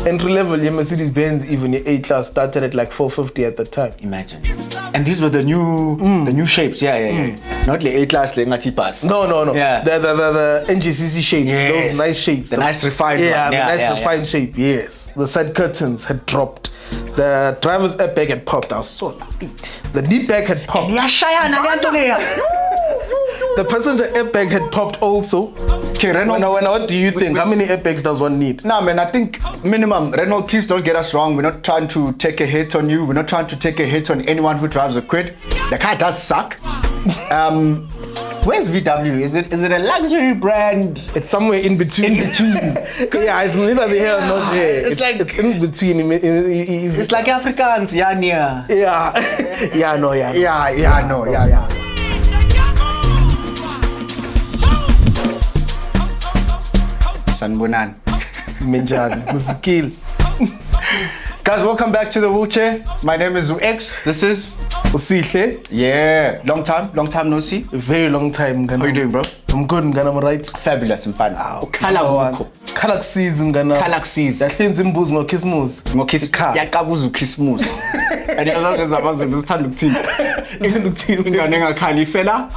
Entry level, yeah, Mercedes-Benz, even the A-Class started at like 450 at the time. Imagine. And these were the new shapes, yeah. Not the A-Class, the ngati pass. No. Yeah. The NGCC shapes, yes. those nice shapes. The nice refined one. Yeah, the nice refined shape, yes. The side curtains had dropped. The driver's airbag had popped. I was so lucky. The knee bag had popped. The passenger airbag had popped also. Okay, Renault. What do you think? How many airbags does one need? Nah, man, I think minimum. Renault, please don't get us wrong. We're not trying to take a hit on you. We're not trying to take a hit on anyone who drives a Quid. The car does suck. Where's VW? Is it a luxury brand? It's somewhere in between. Yeah, it's neither there or not there. It's in between. It's like Afrikaans, yeah. Yeah. Sanbonan. Minjan, Mufukil. Guys, welcome back to the wheelchair. My name is UX. This is Usihle. Yeah, long time no see. A very long time. How you doing, bro? I'm good, I'm right. Fabulous and fun. Kalaksiz ngana. Kalaksiz. Yahlenza imbuzi ngoKhisimusi. Yaqabuza uKhisimusi. And yazazi zabaZulu zithanda ukuthini? Ngithanda ukuthini ingane engakhali ifela.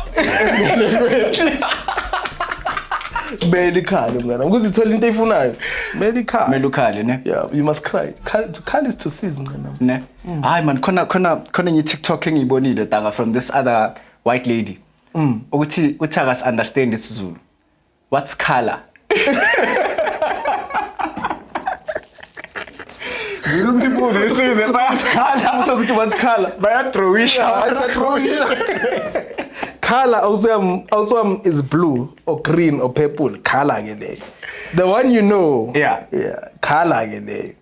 Medical, mngana. Ukuzithola into eyifunayo. Medical. Melukhali, ne? Yeah, you must cry. To call is to seize, mngana. Ne? Hayi man, khona ngi TikTok engiyibonile tanga from this other white lady. Uthi akas understand isiZulu. What's color? You know people they say that what's color? Color also is blue or green or purple. Color again. The one you know. Yeah. Color again.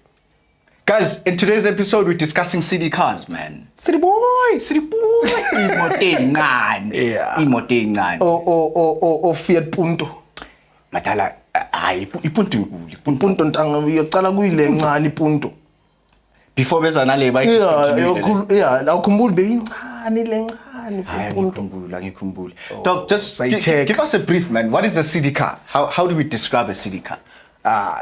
Guys, in today's episode we're discussing city cars, man. City boy. Imoto encane. Yeah. Imoto encane. O Fiat Punto. Matala ipunto inkulu. Punto ntanga uyaqala kuyile encane ipunto. Before beza nale bayithi. Yeah, awukhumbuli beyincane lencane. Ngikhumbula. Doc, just give us a brief, man. What is a city car? How do we describe a city car?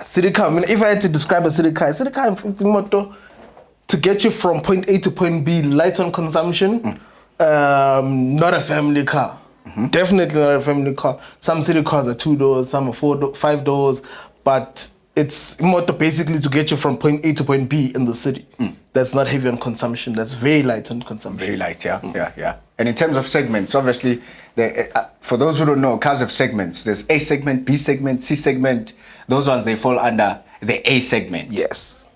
City car, I mean, if I had to describe a city car is a motor to get you from point A to point B, light on consumption, not a family car. Definitely not a family car. Some city cars are 2 doors, some are 5 doors, but it's a motor basically to get you from point A to point B in the city. That's not heavy on consumption. That's very light on consumption. Very light, yeah. And in terms of segments, obviously, for those who don't know, cars have segments. There's A segment, B segment, C segment. Those ones, they fall under the A segment. Yes.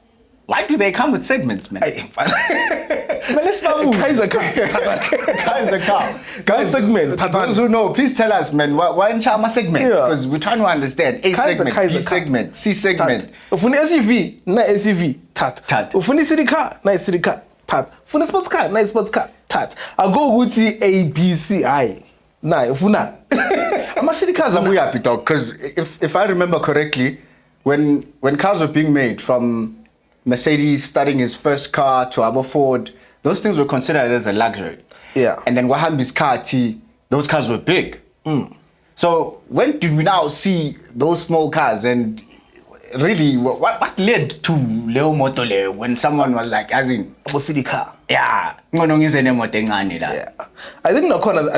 Why do they come with segments, man? Let's move. Car is a car. Guys, segment. Those who know, please tell us, man. Why in Chama segment? Because we're trying to understand A segment, B segment, C segment. Ufuni SUV, na SUV, tat. Ufuni city car, na city car, tat. Ufuni sports car, na sports car, tat. I go with the A, B, C, I. Nah, ufuna. I'm city cars are happy, dog. Because if I remember correctly, when cars were being made from Mercedes starting his first car to Abu Ford, those things were considered as a luxury. Yeah. And then Wahambi's car T, those cars were big. So when did we now see those small cars? And really, what led to Leo Motole when someone was like, as in a city car? Yeah. I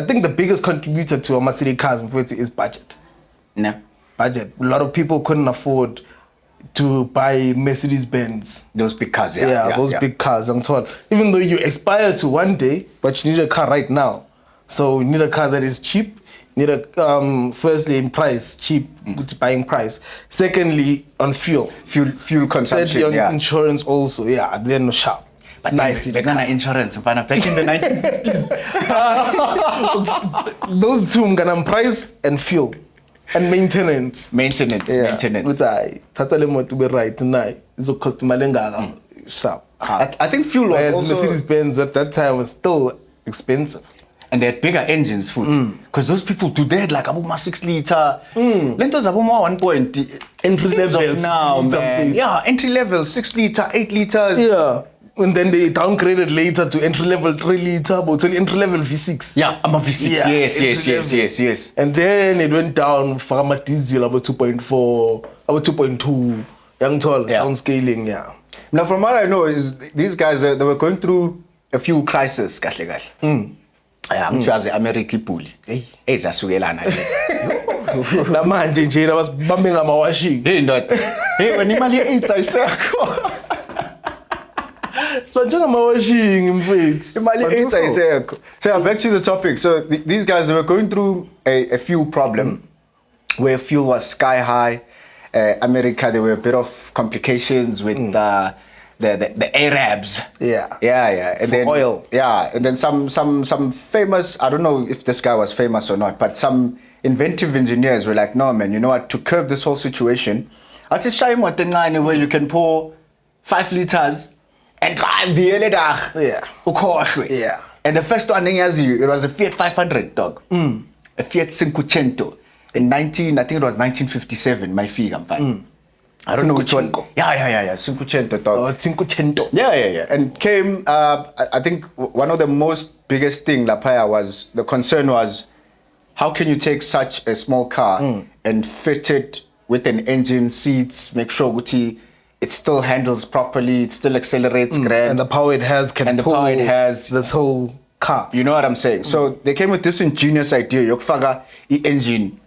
think the biggest contributor to a city cars is budget. No. Budget. A lot of people couldn't afford to buy Mercedes-Benz. Those big cars, big cars, I'm told. Even though you aspire to one day, but you need a car right now. So you need a car that is cheap. You need firstly in price, cheap, good buying price. Secondly, on fuel. Fuel consumption, thirdly, on insurance also, then sharp. But nice. They're gonna insurance, back in the 1950s. Those two, price and fuel. And maintenance. Maintenance. Tata le moto be right now. It's cost malengaka sharp. I think fuel was also Mercedes-Benz at that time was still expensive. And they had bigger engines, because those people today had like about 6 liter. Lentos about 1 entry level now, man. Yeah, entry level 6 liter, 8 liters. Yeah. And then they downgraded later to entry level 3 liter, but to entry level V6. Yeah, I'm a V6. Yes. And then it went down for a diesel about 2.4, about 2.2. Yangtol, Yeah. downscaling, yeah. Now, from what I know, is these guys they were going through a fuel crisis. Kahle kahle. Yeah, I'm sure the American puli. Hey, zasukela na. Namanje nje basibambe ngamawashing. Hey, not. Hey, when imali AIDS ayisekho. Sibanje ngamawashing mfethu. Imali AIDS ayisekho. So yeah, back to the topic. So these guys they were going through a fuel problem where fuel was sky high. America, there were a bit of complications with the Arabs. Yeah. And For then oil. Yeah, and then some famous, I don't know if this guy was famous or not, but some inventive engineers were like, no man, you know what, to curb this whole situation, I'll just show you what where you can pour 5 liters and drive the Eledach. Yeah. Yeah. And the first one it was a Fiat 500 dog. A Fiat Cinquecento. In I think it was 1957, my fig, I'm fine. I don't know which one. Yeah. Cinquecento dog. Oh, Cinquecento. Yeah. And came, I think one of the most biggest thing, Lapaya, was, the concern was, how can you take such a small car and fit it with an engine, seats, make sure it still handles properly, it still accelerates grand. And the power it has can pull this whole car. You know what I'm saying? So they came with this ingenious idea, yokfaga engine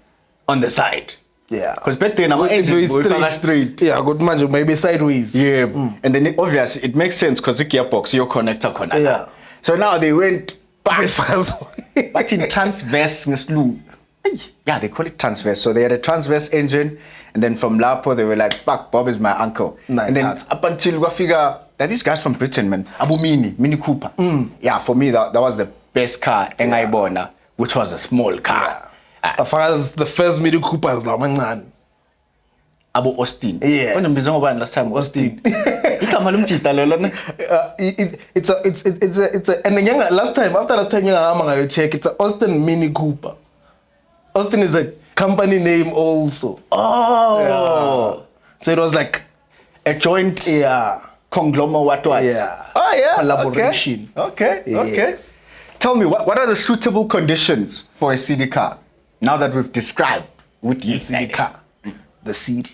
on the side. Yeah. Because back then, our engines were straight. Yeah, good man, maybe sideways. Yeah. And then obviously it makes sense because the gearbox, your connector. Yeah. So now they went back. But But in transverse, yeah, they call it transverse. So they had a transverse engine, and then from Lapo they were like, "Fuck, Bob is my uncle." And then up until we figure that these guys from Britain, man, Mini Cooper. Yeah, for me that was the best car, Engaibona, which was a small car. The first Mini Cooper is like man. Abu Austin. Yeah. When last time Austin. It's a and then last time you check, it's an Austin Mini Cooper. Austin is a company name also. Oh. Yeah. So it was like a joint conglomerate. Yeah. Oh yeah. Collaboration. Okay. Yes. Tell me, what are the suitable conditions for a CD car? Now that we've described with the CD car. The CD.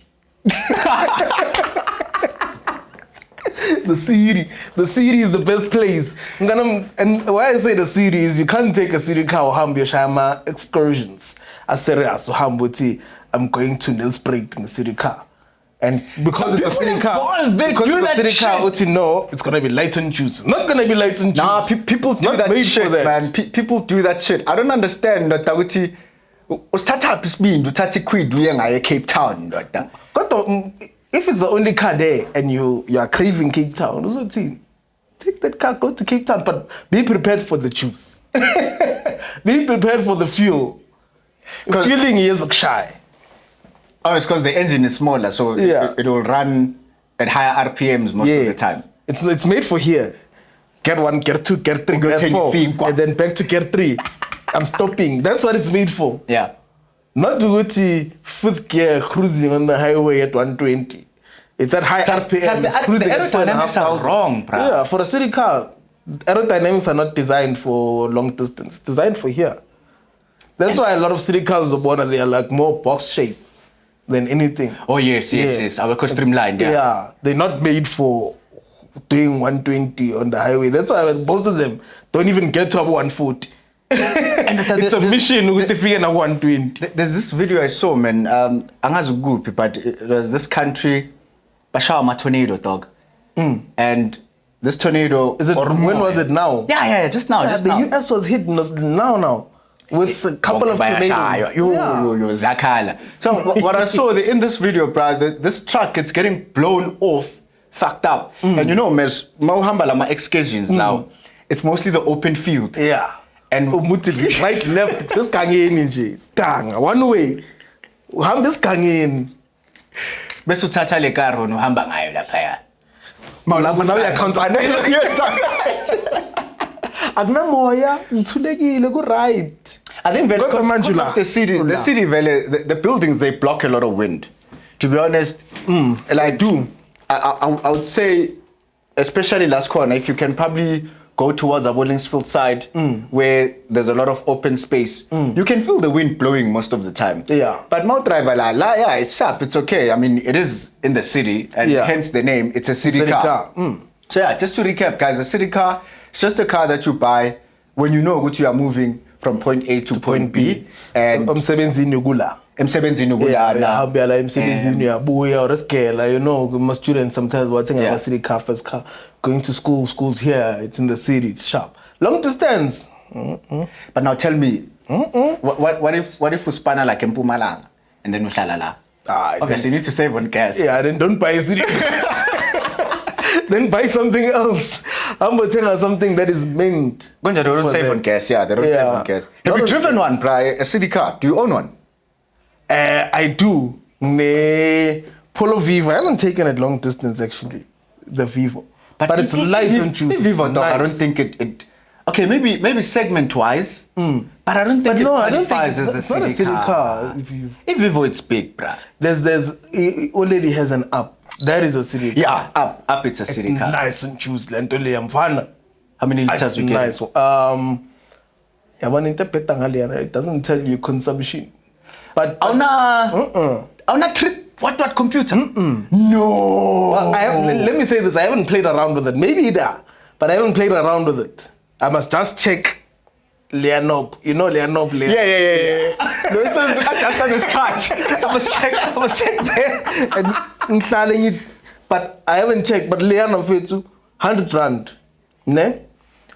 The CD is the best place. And why I say the CD is you can't take a CD car or hambo shama excursions. As serious or hambuti, I'm going to Nelspruit in the CD car. And because it's a city car, it's gonna be light on juice. Not gonna be light on juice. Nah, people do that shit, man. People do that shit. I don't understand that. Startup is being to quid doing Cape Town. If it's the only car there and you are craving Cape Town, take that car, go to Cape Town, but be prepared for the juice. Be prepared for the fuel. Fueling is shy. Oh, it's because the engine is smaller, so it will run at higher RPMs most of the time. It's made for here. Get 1, get 2, get 3, get 4, and then back to get 3. I'm stopping. That's what it's made for. Yeah. Not to go to 5th gear cruising on the highway at 120. It's at high RPM. The aerodynamics are wrong, bro. Yeah, for a city car, aerodynamics are not designed for long distance. It's designed for here. That's why a lot of city cars they are like more box shape than anything. Oh yes. Our streamlined. Yeah, they're not made for doing 120 on the highway. That's why most of them don't even get to 140. It's a mission with a figure 120. There's this video I saw, man. Angazugupi, but it was this country, Bashama tornado, dog. And this tornado. When was it now? Yeah, just now. The US was hit now. With a couple of tornadoes. Zakala. So what I saw in this video, bro, this truck, it's getting blown off, fucked up. And you know, Mahambala excursions now, it's mostly the open field. Yeah. And right, left, this gang one way. This gang Besu tata le karo no hamba ngayo lapha. Now you account Agnamoya, Tulegi, go right. I think the city valley, the buildings, they block a lot of wind. To be honest, I would say, especially last corner, if you can probably go towards Abolingsfield side, where there's a lot of open space, you can feel the wind blowing most of the time. Yeah. But Mount Driver, yeah, it's sharp, it's okay. I mean, it is in the city, and hence the name, it's a city car. So yeah, just to recap, guys, a city car, it's just a car that you buy when you know what you are moving from point A to point B. And emsebenzini ugula. Emsebenzini ugula. Yeah, emsebenzini uyabuya or eskela, you know, my students sometimes watching a city car, first car, going to schools here, it's in the city, it's sharp. Long distance. But now tell me, what if we spanner like Mpumalanga and then Ushalala? Obviously, you need to save on gas. Yeah, then don't buy a city car. Then buy something else. I'm going to tell you something that is meant. They don't save on gas, yeah, they don't save on gas. Have you driven one, a city car? Do you own one? I do. Polo Vivo. I haven't taken it long distance actually. The Vivo. But it's light on juice. Vivo, dog, I don't think it okay, maybe segment wise. But I don't think it qualifies as a city car. If Vivo, it's big, bruh. It already has an up. That is a city car. Yeah, up it's a city car. Nice and juicy. How many liters you get? Nice. It doesn't tell you consumption. But on a trip, what computer? No. Well, let me say this. I haven't played around with it. Maybe there, but I haven't played around with it. I must just check Leanob. You know Leanob? Yeah. No, so I just done this card. I must check there and installing it. But I haven't checked. But Leanob for 100 rand. Ne?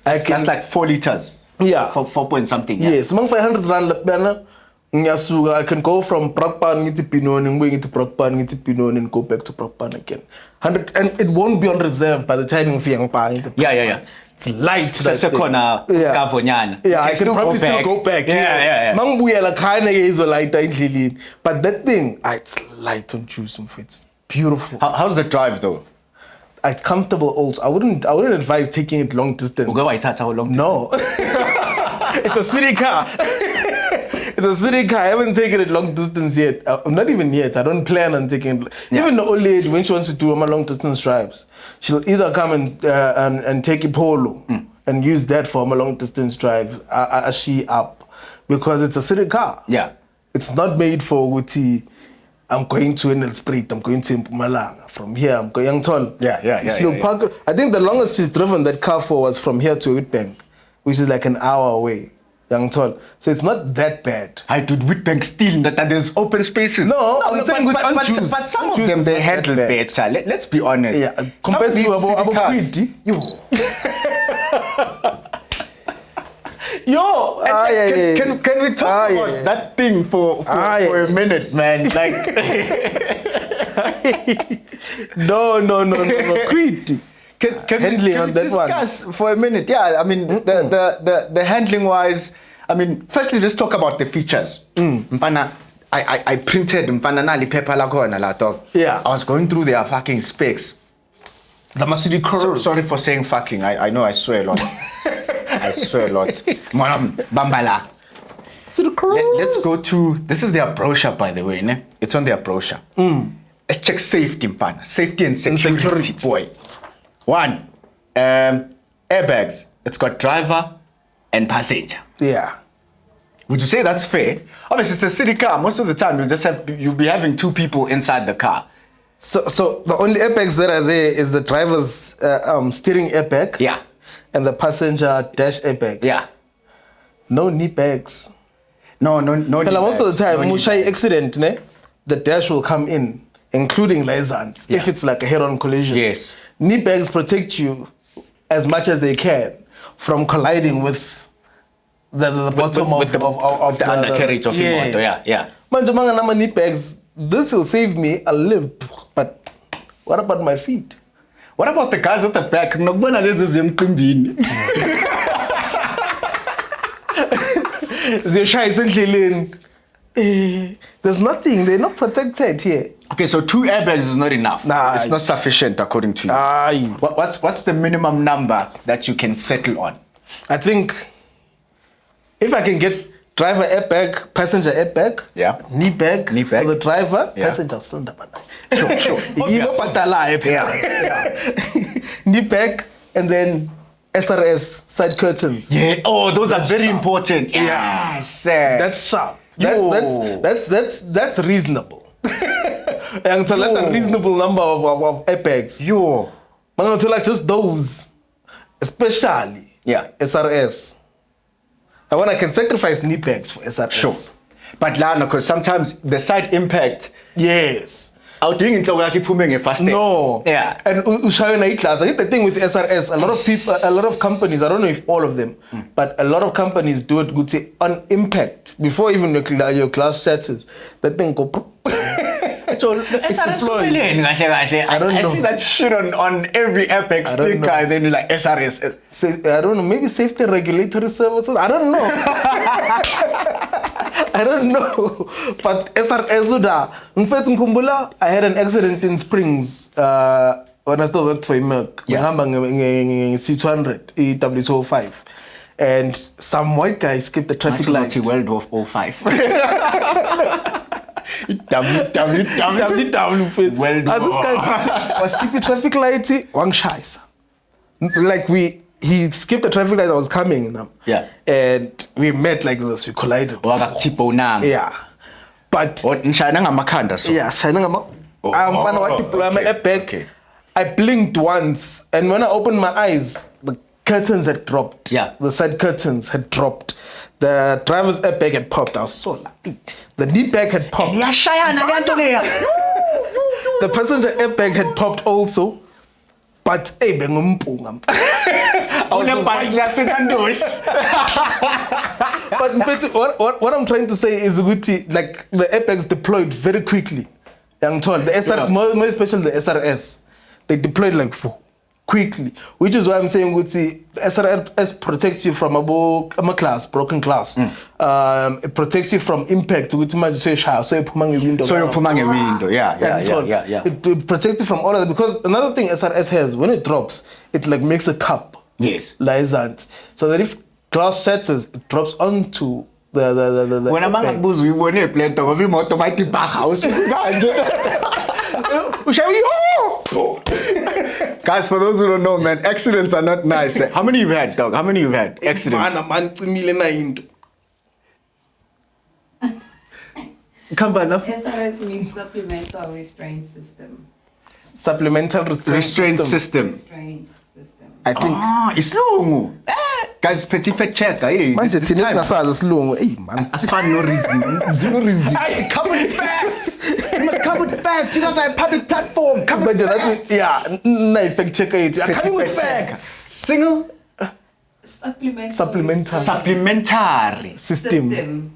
That's like 4 liters. Yeah. For 4 point something. Yeah. Yes, among 500 rand. I can go from Prokpan to Pinon and going to Prokpan to Pinon and go back to Prokpan again. 100, and it won't be on reserve by the time of young Yeah. It's light. Yeah, I can probably still go back. Yeah. But that thing, it's light on juice. It's beautiful. How's the drive though? It's comfortable also. I wouldn't advise taking it long distance. No. It's a city car. It's a city car. I haven't taken it long distance yet. Not even yet. I don't plan on taking it. Yeah. Even the old lady, when she wants to do my long distance drives, she'll either come and take a polo and use that for my long distance drive. She up because it's a city car. Yeah, it's not made for Uti. I'm going to Nelspruit. I'm going to Mpumalanga. From here, I'm going to Yeah. Park. I think the longest she's driven that car for was from here to Witbank, which is like an hour away. So it's not that bad. I did Witbank still that there's open spaces. No, I'm saying but some of them they handle better. Let's be honest. Yeah, compared to Abu Kwiti. Yo, can we talk about that thing for a minute, man? Like, no, Kwiti. Can we discuss for a minute? Yeah, I mean, the handling wise, I mean, firstly, let's talk about the features. Mpana, I printed Mpana nali paper la kona la dog. Yeah. I was going through their fucking specs. The Masudi curve. Sorry for saying fucking. I know I swear a lot. I swear a lot. Bambala. Let's go to, this is their brochure, by the way. Ne? It's on their brochure. Let's check safety, Mpana. Safety and security, boy. 1, airbags. It's got driver and passenger. Yeah. Would you say that's fair? Obviously, it's a city car. Most of the time, you'll be having 2 people inside the car. So the only airbags that are there is the driver's steering airbag. Yeah. And the passenger dash airbag. Yeah. No knee bags. No knee bags. Most of the time, Mushai accident, ne? The dash will come in, including license, if it's like a head-on collision. Yes. Knee bags protect you as much as they can from colliding with the bottom of the undercarriage of your motor. Yeah. Manjamanga knee bags. This will save me a live, but what about my feet? What about the guys at the back? There's nothing. They're not protected here. Okay, so 2 airbags is not enough. Nah, it's not sufficient according to you. What's the minimum number that you can settle on? I think if I can get driver airbag, passenger airbag, knee bag for the driver, passenger sure. Knee bag, and then SRS side curtains. Yeah. Oh, those are very sharp. important. Yeah. Yes. That's sharp. That's reasonable. And so that's a reasonable number of airbags. Yo. I'm going to like just those, especially SRS. I want I can sacrifice knee pads for SRS. Sure. But Lana, because sometimes the side impact. Yes. I think it's fast. No. Yeah. And HYUNDAI class. I think the thing with SRS, a lot of people, a lot of companies, I don't know if all of them, but a lot of companies do it good say on impact before even your class chatters. That thing go. So SRS I don't know. I see that shit on every airbag sticker, and then you're like SRS. I don't know. Maybe safety regulatory services. I don't know. I don't know. But SRS I had an accident in Springs when I still worked for Merck. C200 EW205. And some white guy skipped the traffic light. World War 05. This guy was skipping traffic light. Like he skipped the traffic light that was coming. Yeah. And we met like this. We collided. Yeah. But yeah, shining okay. I blinked once, and when I opened my eyes, the curtains had dropped. Yeah. The side curtains had dropped. The driver's airbag had popped. I was so lucky. The knee bag had popped. The passenger airbag had popped also. But hey, but in fact, what I'm trying to say is like the airbags deployed very quickly. I'm told the SR, more especially the SRS, they deployed like quickly, which is why I'm saying SRS protects you from broken glass. It protects you from impact. So you're pulling a window. Yeah. It protects you from all of that, because another thing SRS has, when it drops, it like makes a cup. Yes. So that if glass shatters, it drops onto the when I'm at booze, we were near plant of every motor might back house. Shall we? Guys, for those who don't know, man, accidents are not nice. How many you've had, dog? How many you've had accidents? SRS means supplemental restraint system. Supplemental restraint system. I think. It's long. Guys, petit fait check. Man, it's long. Hey, man. As far no reason. No reason. Come with facts. You must come with facts. You guys are a public platform. Come with facts. Yeah, no fact checker it. Coming with facts. Single. Supplementary system.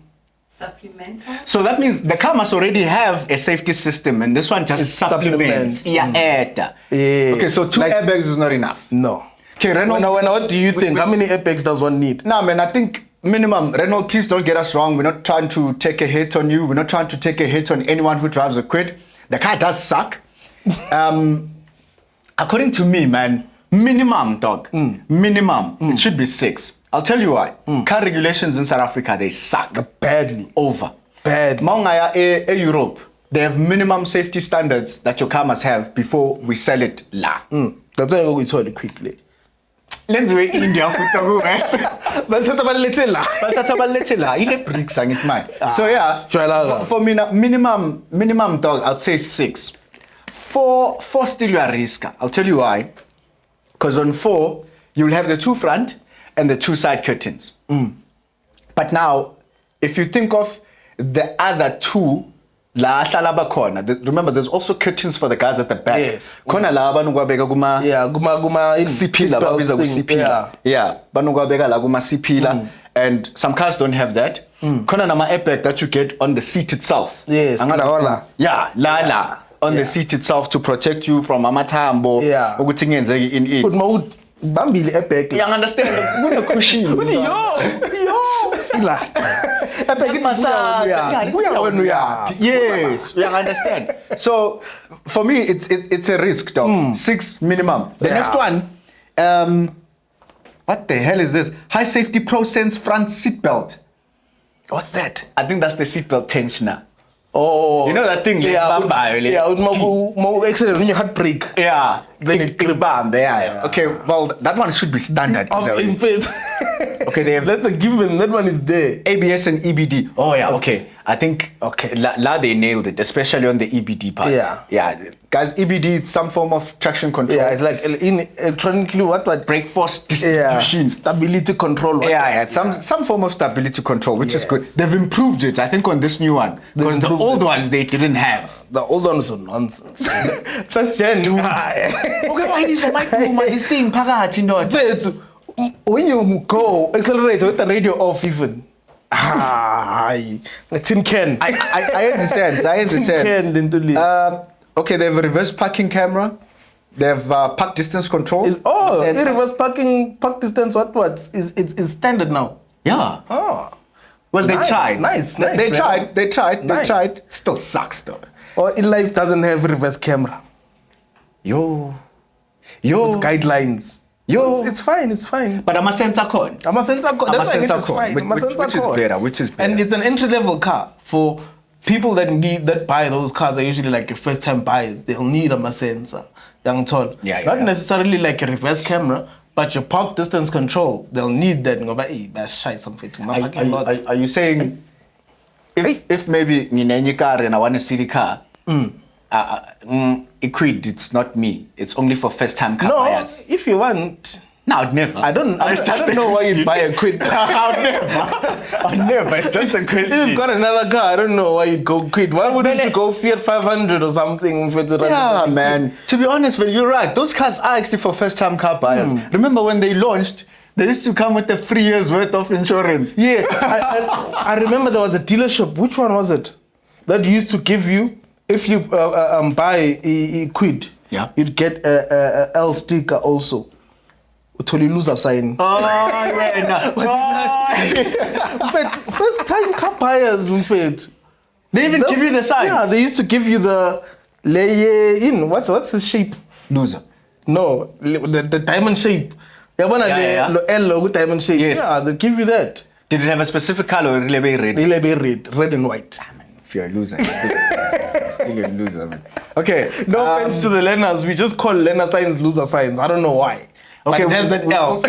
Supplemental. So that means the car must already have a safety system, and this one just supplements. Yeah. Okay, so 2 airbags is not enough. No. Okay, Renault. What do you think? How many airbags does one need? Nah, man, I think minimum. Renault, please don't get us wrong. We're not trying to take a hit on you. We're not trying to take a hit on anyone who drives a quid. The car does suck. According to me, man, minimum, dog. Minimum. It should be 6. I'll tell you why. Car regulations in South Africa, they suck. Badly. Badly. Maungaya Europe, they have minimum safety standards that your car must have before we sell it. That's why we told it quickly. Let's wait India But so yeah, for me, minimum dog, I'd say 6. 4 still you are risk. I'll tell you why. Because on 4, you'll have the 2 front and the 2 side curtains. But now, if you think of the other 2, remember, there's also curtains for the guys at the back. Yes. And some cars don't have that. Kona nama airbag that you get on the seat itself. Yes. On the seat itself to protect you from amatambo. Bambili epic. You understand? Good cushion. Yes, you understand. So for me, it's a risk, dog. 6 minimum. The next one, what the hell is this? High Safety Pro Sense front seat belt. What's that? I think that's the seatbelt tensioner. Oh, You know that thing, Yeah, bamba, really? yeah. More accident when you heart break. Yeah. Then it clips. Bam, yeah. Okay, well, that one should be standard. In fact, Okay, they have that's a given. That one is there. ABS and EBD. Oh yeah, okay. I think Okay. La they nailed it, especially on the EBD part. Yeah. Guys, EBD is some form of traction control. Yeah, it's like in electronically what brake force yeah, distribution. stability control. Yeah, some form of stability control, which is good. They've improved it, I think, on this new one, because the old ones they didn't have. The old ones are nonsense. First gen. Okay, why is this thing phakathi ndoda? But when you go accelerate with the radio off even. A tin can. I understand. Tin can into Okay, they have a reverse parking camera. They have park distance control. Reverse park distance. What is standard now? Yeah. Oh, Well, they nice, tried. Nice. They tried. Nice. Still sucks though. Or in life doesn't have reverse camera. Yo. With guidelines. Yo. It's fine. But I'm a sensor cone. I'm a sensor code. That's why it's fine. Which is better. And it's an entry-level car for people that buy those cars are usually like first-time buyers. They'll need a sensor. Young tall. Not necessarily like a reverse camera, but your park distance control. They'll need that. That's shy something. Are you saying if maybe in any car and I want a city car, equid, it's not me. It's only for first-time car buyers. If you want. No, I'd never. I don't know why you'd buy a quid. I'd never. It's just a question. If you've got another car, I don't know why you'd go quid. Why wouldn't you go Fiat 500 or something? Yeah, man. To be honest, you're right. Those cars are actually for first-time car buyers. Remember when they launched, they used to come with the 3 years worth of insurance. Yeah. I remember there was a dealership. Which one was it? That used to give you, if you buy a quid, you'd get a L sticker also. Until you lose a sign. First time car buyers, they even give you the sign. Yeah, they used to give you the layer in. What's the shape? Loser. No, the diamond shape. L with diamond shape. Yes. Yeah, they give you that. Did it have a specific color or red and white. If you're a loser, you're still a loser, man. Okay. No offense to the learners. We just call learner signs loser signs. I don't know why. Okay, there's that L. No,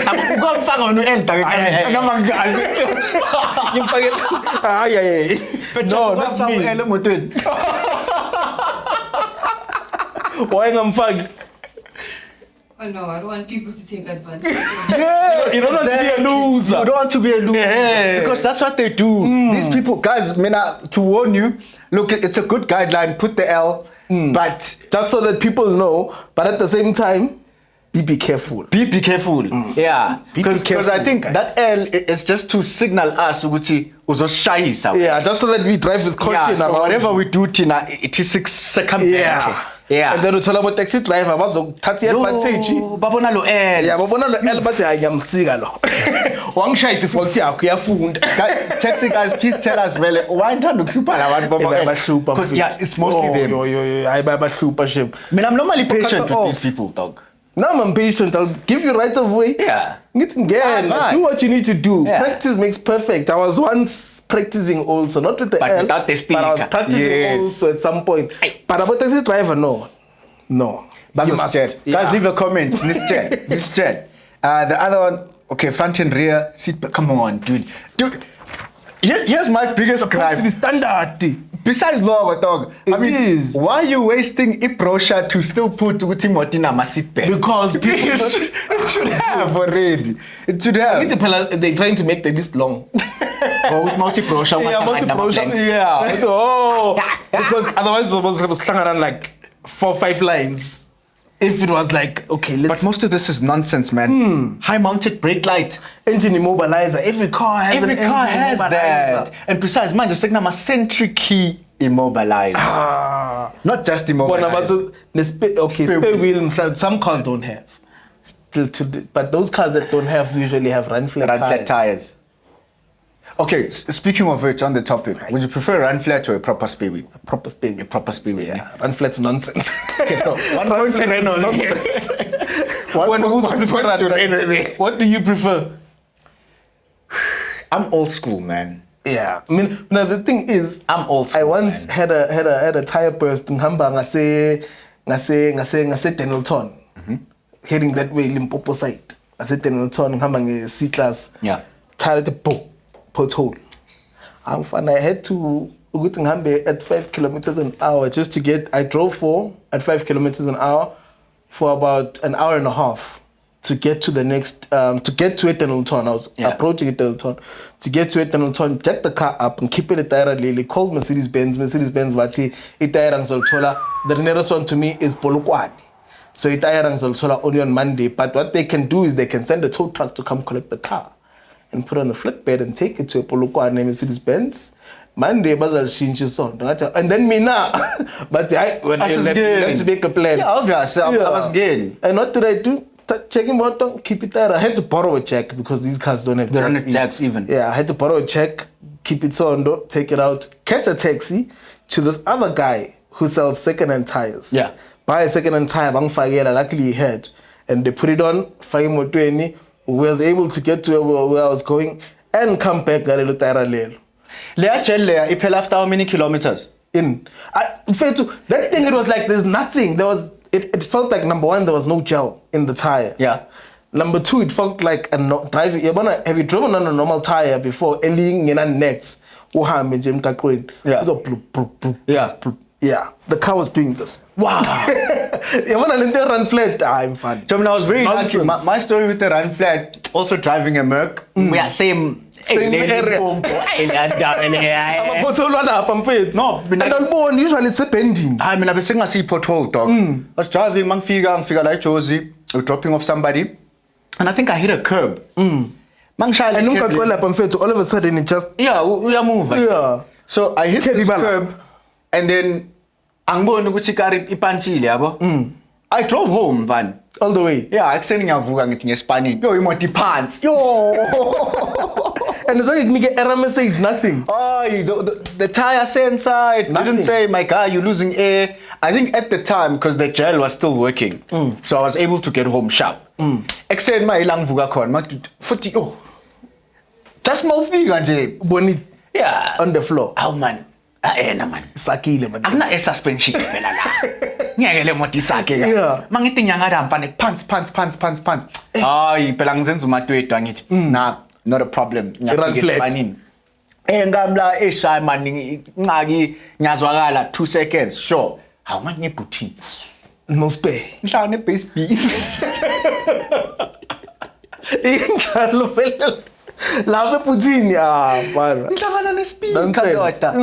not me. Why ngam Oh no, I don't want people to take advantage. You don't want to be a loser. You don't want to be a loser. Yeah. Because that's what they do. These people, guys, to warn you, look, it's a good guideline, put the L, but just so that people know, but at the same time, be careful. Be careful. Yeah. Because I think guys. that L is just to signal us ukuthi uzoshayisa. Yeah, just so that we drive with caution. Yeah, so whatever we do, Tina, it is circumvented. Yeah. And then we tell about taxi driver, bazothatha advantage. Babona lo L. Yeah, babona lo L bathi ayamsika lo. Wangishayisa ifault yakho uyafunda. Taxi guys, please tell us vele why ntanda ukuhlupha labantu because it's mostly them. Hayi bayabahlupa ship. I mean, I'm normally patient with these people, dog. Now I'm patient. I'll give you right of way. Yeah. Do what you need to do. Yeah. Practice makes perfect. I was once practicing also, not with the L, without the sticker. But I was practicing also at some point. But about taxi driver, no. But you must. Guys, leave a comment. Miss Jen. The other one, okay, front and rear seat. Come on, dude. Here's my biggest gripe. Supposed to be standard. Besides logo, dog. Why are you wasting a brochure to still put Timotina seat belt? Because people it should have already. It should have. They're trying to make the list long. Or with multi-brochure. Yeah. Because otherwise it was slung around like 4 or 5 lines. If it was like, okay, let's... But most of this is nonsense, man. High-mounted brake light. Engine immobilizer. Every car has that. And besides, man, just like a centric key immobilizer. Not just immobilizer. Spare wheel. Some cars don't have. But those cars that don't have usually have Runflat tires. Okay, speaking of which, on the topic, would you prefer a Runflat or a proper spare wheel? A proper spare wheel. A proper spare wheel. Yeah, Runflat's nonsense. Okay, so 1 point to Renault. What do you prefer? I'm old school, man. Yeah, I mean, now the thing is, I'm old school, I once had a tire burst in Hamba ngase Denelton, heading that way Limpopo side. I said Denelton ngihamba C class. Yeah. Tire the pothole. I had to ngihambe at 5 kilometers an hour just to get. I drove at 5 kilometers an hour for about an hour and a half. To get to the next, to get to Denelton, I was approaching Denelton. To get to Denelton, jack the car up and keep it at tire lily. Called Mercedes-Benz, vati itire Zoltola. The nearest one to me is Polokwane. So itire Zoltola only on Monday. But what they can do is they can send a tow truck to come collect the car and put it on the flatbed and take it to a Polokwane Mercedes-Benz. Monday, Bazal changes on. And then me now. But I had to make a plan. Yeah, obviously. I was getting. And what did I do? Checking motor, keep it there. I had to borrow a check because these cars don't have jacks. They don't have jacks even. Yeah, I had to borrow a check, keep it on, take it out, catch a taxi to this other guy who sells second-hand tires. Yeah. Buy a second-hand tire, luckily he had. And they put it on, we was able to get to where I was going and come back. Lea gel after how many kilometers? That thing, it was like there's nothing. It felt like, number one, there was no gel in the tire. Yeah. Number two, it felt like driving. Have you driven on a normal tire before? Next. Yeah. Yeah. Yeah. The car was doing this. Wow. Runflat. I'm fun. So when I was very lucky, my story with the Runflat, also driving a Merc, we are same area. No, usually it's a bending. I mean, I was saying I see pothole, dog. I was driving, figure like Josie, dropping off somebody, and I think I hit a curb. And all of a sudden it just we are moving. Yeah. So I hit this curb, and then I drove home, van. All the way. Yeah, I extending a Spanish. Yo, you pants. Yo. And it's like me get error message, nothing. Oh, the tire sensor, it didn't say, my car, you're losing air. I think at the time, because the gel was still working, so I was able to get home sharp. Extend my ilang vuga kon, just more figure, Jay. Yeah. On the floor. Oh, man. Man. Sakile, man. I'm not a suspension. Yeah. Mangiting yang adam pants. Ay, pelang zenzu matueto angit. Nah, not a problem. Runflat. Ngamla eshay man ngaki ngazwakala 2 seconds. Sure. How much ne putin? No spare. Mhla ne base B. Injalo phela. Lava putin man. Mhlangana ne speaker.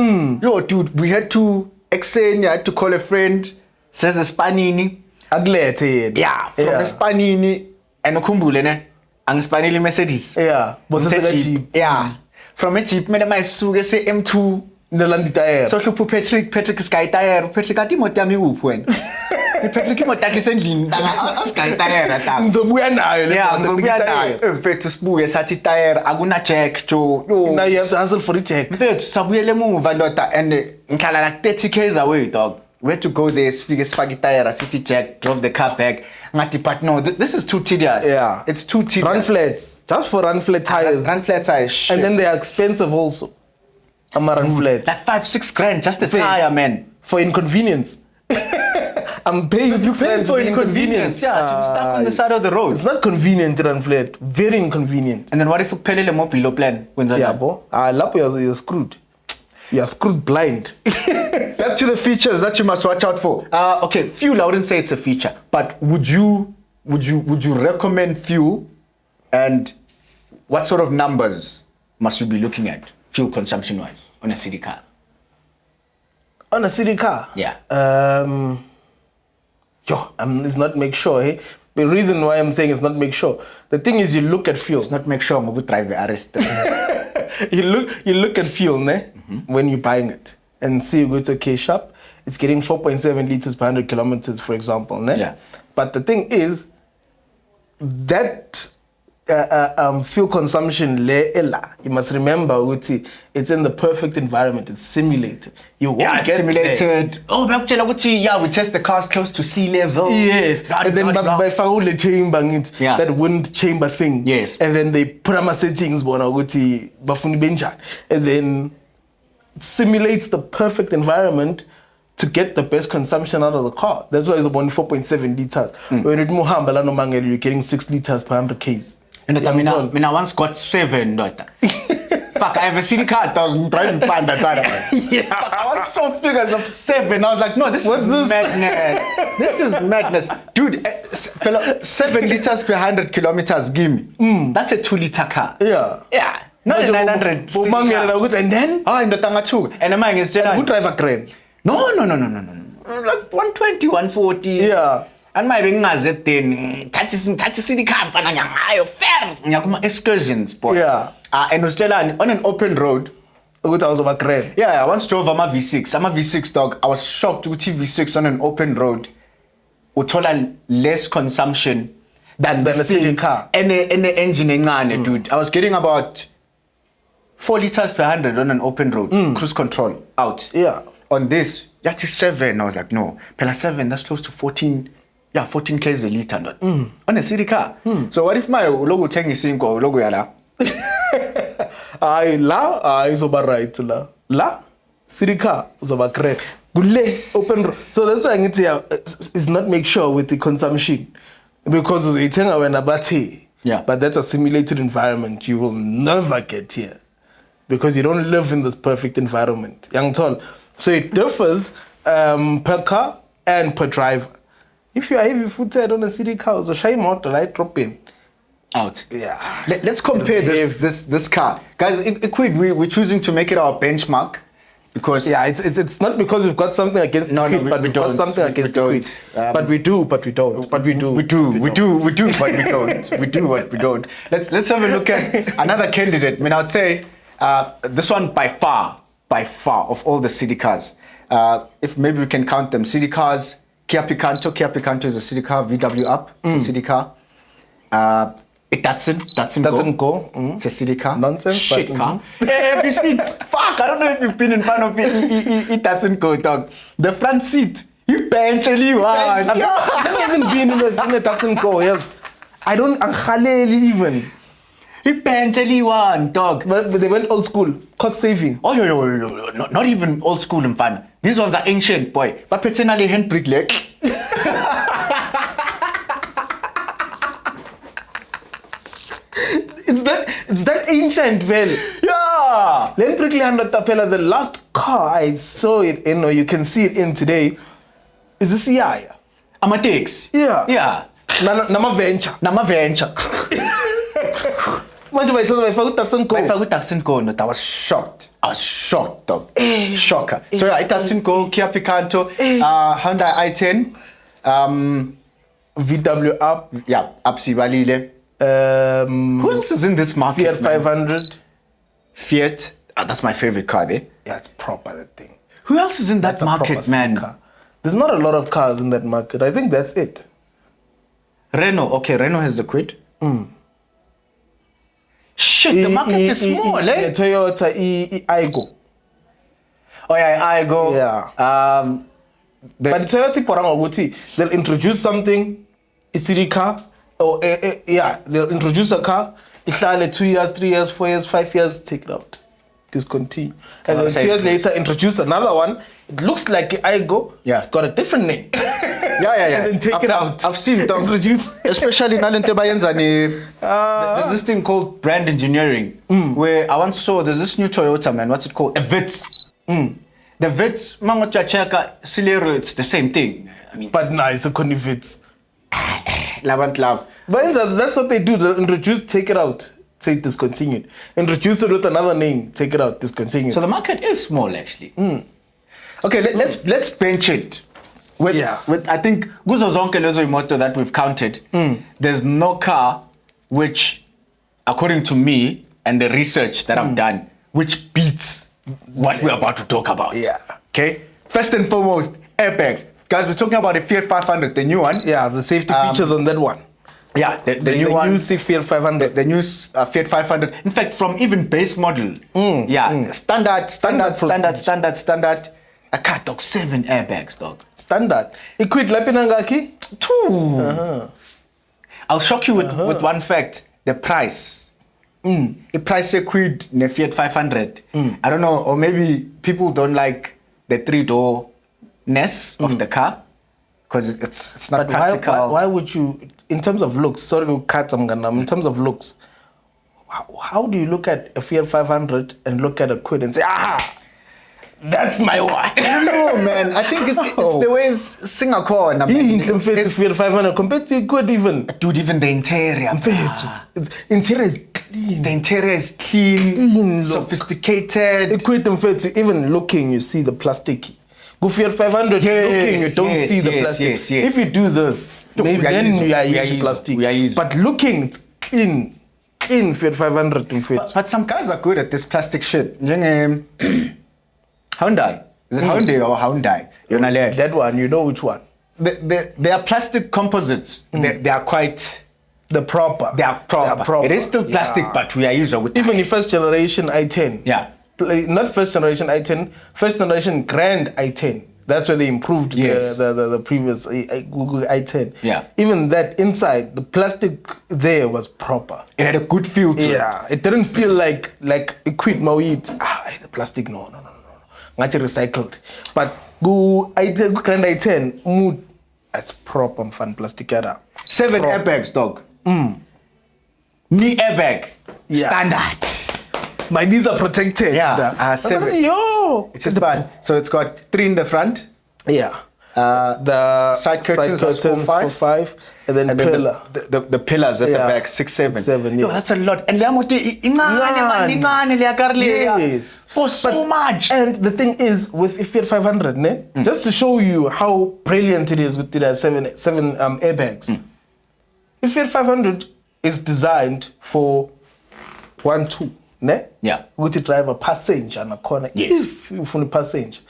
Yo dude, we had to extend, I had to call a friend. Says the Spanini. Aglete. Yeah, from the Spanini and ukhumbule ne. Ang Spanini Mercedes. Yeah. Cheap. Yeah. From a cheap mena mai suke se M2 Nalandi tire. So hluphu Patrick sky tire. Patrick ati moto yami uphi wena. Patrick imoto yakhe isendlini danga sky tire ta. Ngizobuya nayo le. Yeah, ngizobuya nayo. Mfethu sibuye sathi tire akuna jack jo. Now you have to hustle for the jack. Mfethu sabuyele emuva ndoda and ngikhala like 30 km away, dog. We had to go there, figure tire, city jack, drove the car back. But no, this is too tedious. Yeah. It's too tedious. Runflats. Just for Runflat tires. Runflat tires, shit. And then they are expensive also. I'm a Runflat. Like 5-6 grand, just the tire, man. For inconvenience. I'm paying 6 grand for inconvenience. Yeah, to be stuck on the side of the road. It's not convenient, Runflat. Very inconvenient. And then what if you pay a more below plan? Yeah, bro. Lapo, you're screwed. You're screwed blind. Back to the features that you must watch out for. Okay, fuel, I wouldn't say it's a feature, but would you recommend fuel, and what sort of numbers must you be looking at fuel consumption wise on a city car? On a city car? Yeah. It's not make sure, hey? The reason why I'm saying it's not make sure. The thing is, you look at fuel. It's not make sure I'm going to drive the arrest. you look at fuel, ne? When you're buying it, and see it's okay sharp. It's getting 4.7 liters per 100 kilometers, for example, ne? Yeah. But the thing is, that fuel consumption le ela. You must remember, Uti, it's in the perfect environment. It's simulated. You won't Yeah, get simulated. Oh, yeah, we test the cars close to sea level. Yes, and then by the chamber, Yeah. that wind chamber thing. Yes. And then they put on my settings, and then it simulates the perfect environment to get the best consumption out of the car. That's why it's about 4.7 liters. When you're getting 6 liters per 100 Ks. And I mean, I once got 7, daughter. Fuck, I have a city car dog. I'm driving Panda. Yeah. Fuck, I was so figures of 7. I was like, no, this is madness. This is madness. Dude, 7 liters per 100 kilometers, give me. That's a 2-liter car. Yeah. Yeah. Not a 900 city car. And then? Oh, in the Tanga too. And I'm is Who drive a crane? No. Like 120, 140. Yeah. And my being as it then touch city car fair excursions, boy. Yeah. And was on an open road. I was over crane. Yeah, I once drove a V6. I'm a V6 dog. I was shocked to see V6 on an open road. Utola less consumption than a city car. And the engine, dude. I was getting about 4 liters per 100 on an open road. Cruise control out. Yeah. On this, that is 7. I was like, no. Pela 7, that's close to 14. Yeah, 14 Ks a liter. On a city car. So what if my logo tank is single logo yala? Is over right la city car is over crane. Less open road. So that's why I need to is not make sure with the consumption. Because it's when about here. Yeah. But that's a simulated environment you will never get here. Because you don't live in this perfect environment. Young tall. So it differs per car and per driver. If you are heavy footed on a city car, so shy motor, right? Drop in. Out. Yeah. Let's compare this car. Guys, we're choosing to make it our benchmark because yeah, it's not because we've got something against Quid, but we've got something against Quid. But we do, but we don't. But we do. We do, but we don't. We do, but we don't. Let's have a look at another candidate. I mean, I'd say this one by far of all the city cars. If maybe we can count them, city cars. Kia Picanto is a city car. VW Up is a city car. It doesn't go. It's a city car. Nonsense. Shit car. Have you seen? Fuck, I don't know if you've been in front of it. It doesn't go, dog. The front seat. You eventually want. I've never even been in a doesn't go. Yes. I don't. Even. Eventually one, dog. But they went old school. Cost saving. Oh, yo. Not even old school in fun. These ones are ancient, boy. But personally, handbrake leg. It's that ancient, well. Yeah. The last car I saw it in, or you can see it in today, is the CI. Amatex. Yeah. Nama venture. I was shocked. Dog. Shocker. So yeah, it doesn't go. Kia Picanto, Hyundai i10, VW Up. Yeah, Upsi Balile. Who else is in this market? Fiat 500. Fiat. That's my favorite car there. Yeah, it's proper, that thing. Who else is in that market, man? Car. There's not a lot of cars in that market. I think that's it. Renault. Okay, Renault has the Quid. Shit, the market is small, eh? Toyota Aygo. Oh yeah, Aygo. Yeah. But Toyota Porangoguti, they'll introduce something, a city car, or they'll introduce a car, it's like 2 years, 3 years, 4 years, 5 years, take it out. Discontinue. And then 2 years later, introduce another one. It looks like Aygo. Yeah. It's got a different name. Yeah. And then take it out. I've seen it. Introduce. Especially there's this thing called brand engineering, where I once saw there's this new Toyota, man. What's it called? A Vitz. The Vitz, Silero, it's the same thing. I mean, But nah, it's a Conivitz. love. But that's what they do. They introduce, take it out, say discontinued. Introduce it with another name, take it out, discontinued. So the market is small, actually. Okay, let's bench it. With I think kuzo zonke lezo imoto that we've counted, there's no car which, according to me and the research that I've done, which beats what we're about to talk about. Yeah. Okay. First and foremost, airbags. Guys, we're talking about the Fiat 500, the new one. Yeah, the safety features on that one. Yeah, the The new one. new Fiat 500. The new Fiat 500. In fact, from even base model. Standard. A car, dog, 7 airbags, dog. Standard. Equid lapinangaki? 2. I'll shock you with one fact. The price. The price quid the Fiat 500. I don't know, or maybe people don't like the 3-door-ness of the car because it's not But practical. why would you, in terms of looks, sorry to cut in terms of looks, how do you look at a Fiat 500 and look at a Quid and say, aha, that's my one? I don't know, man. I think it's the way Singapore. And It's Fiat 500 compared to Quid even. Dude, even the interior. Interior is clean. The interior is clean, sophisticated. Quid compared to even looking, you see the plastic. Go Fiat 500, looking, you don't see the plastic. Yes. If you do this, maybe then you are using plastic. But looking, it's clean. Clean Fiat 500 in Fiat. But some guys are good at this plastic shit. Hyundai. Is it Hyundai or Hyundai? That one, you know which one. They are plastic composites. They are quite... They are proper. It is still plastic, but we are using with... Even the first generation i10. Yeah. Not first generation i10, first generation Grand i10. That's where they improved the previous Google i10. Yeah. Even that inside, the plastic there was proper. It had a good feel to it. Yeah. It didn't feel like a quick mawit. The plastic, no. Not recycled. But go Grand i10, mood, that's proper fun plastic. 7 airbags, dog. Knee airbag. Standard. My knees are protected. Yeah. 7. Yo. It's just bad. So it's got 3 in the front. Yeah. The side curtains for 5. And then pillar. The pillars at the back, 6, 7. 7, Yo, that's a lot. And yes. For so much. And the thing is, with Fiat 500, just to show you how brilliant it is with the 7 airbags, Fiat 500 is designed for 1-2. Ne? Yeah. Ukuthi drive a passenger na corner. Yes. If you find a passenger,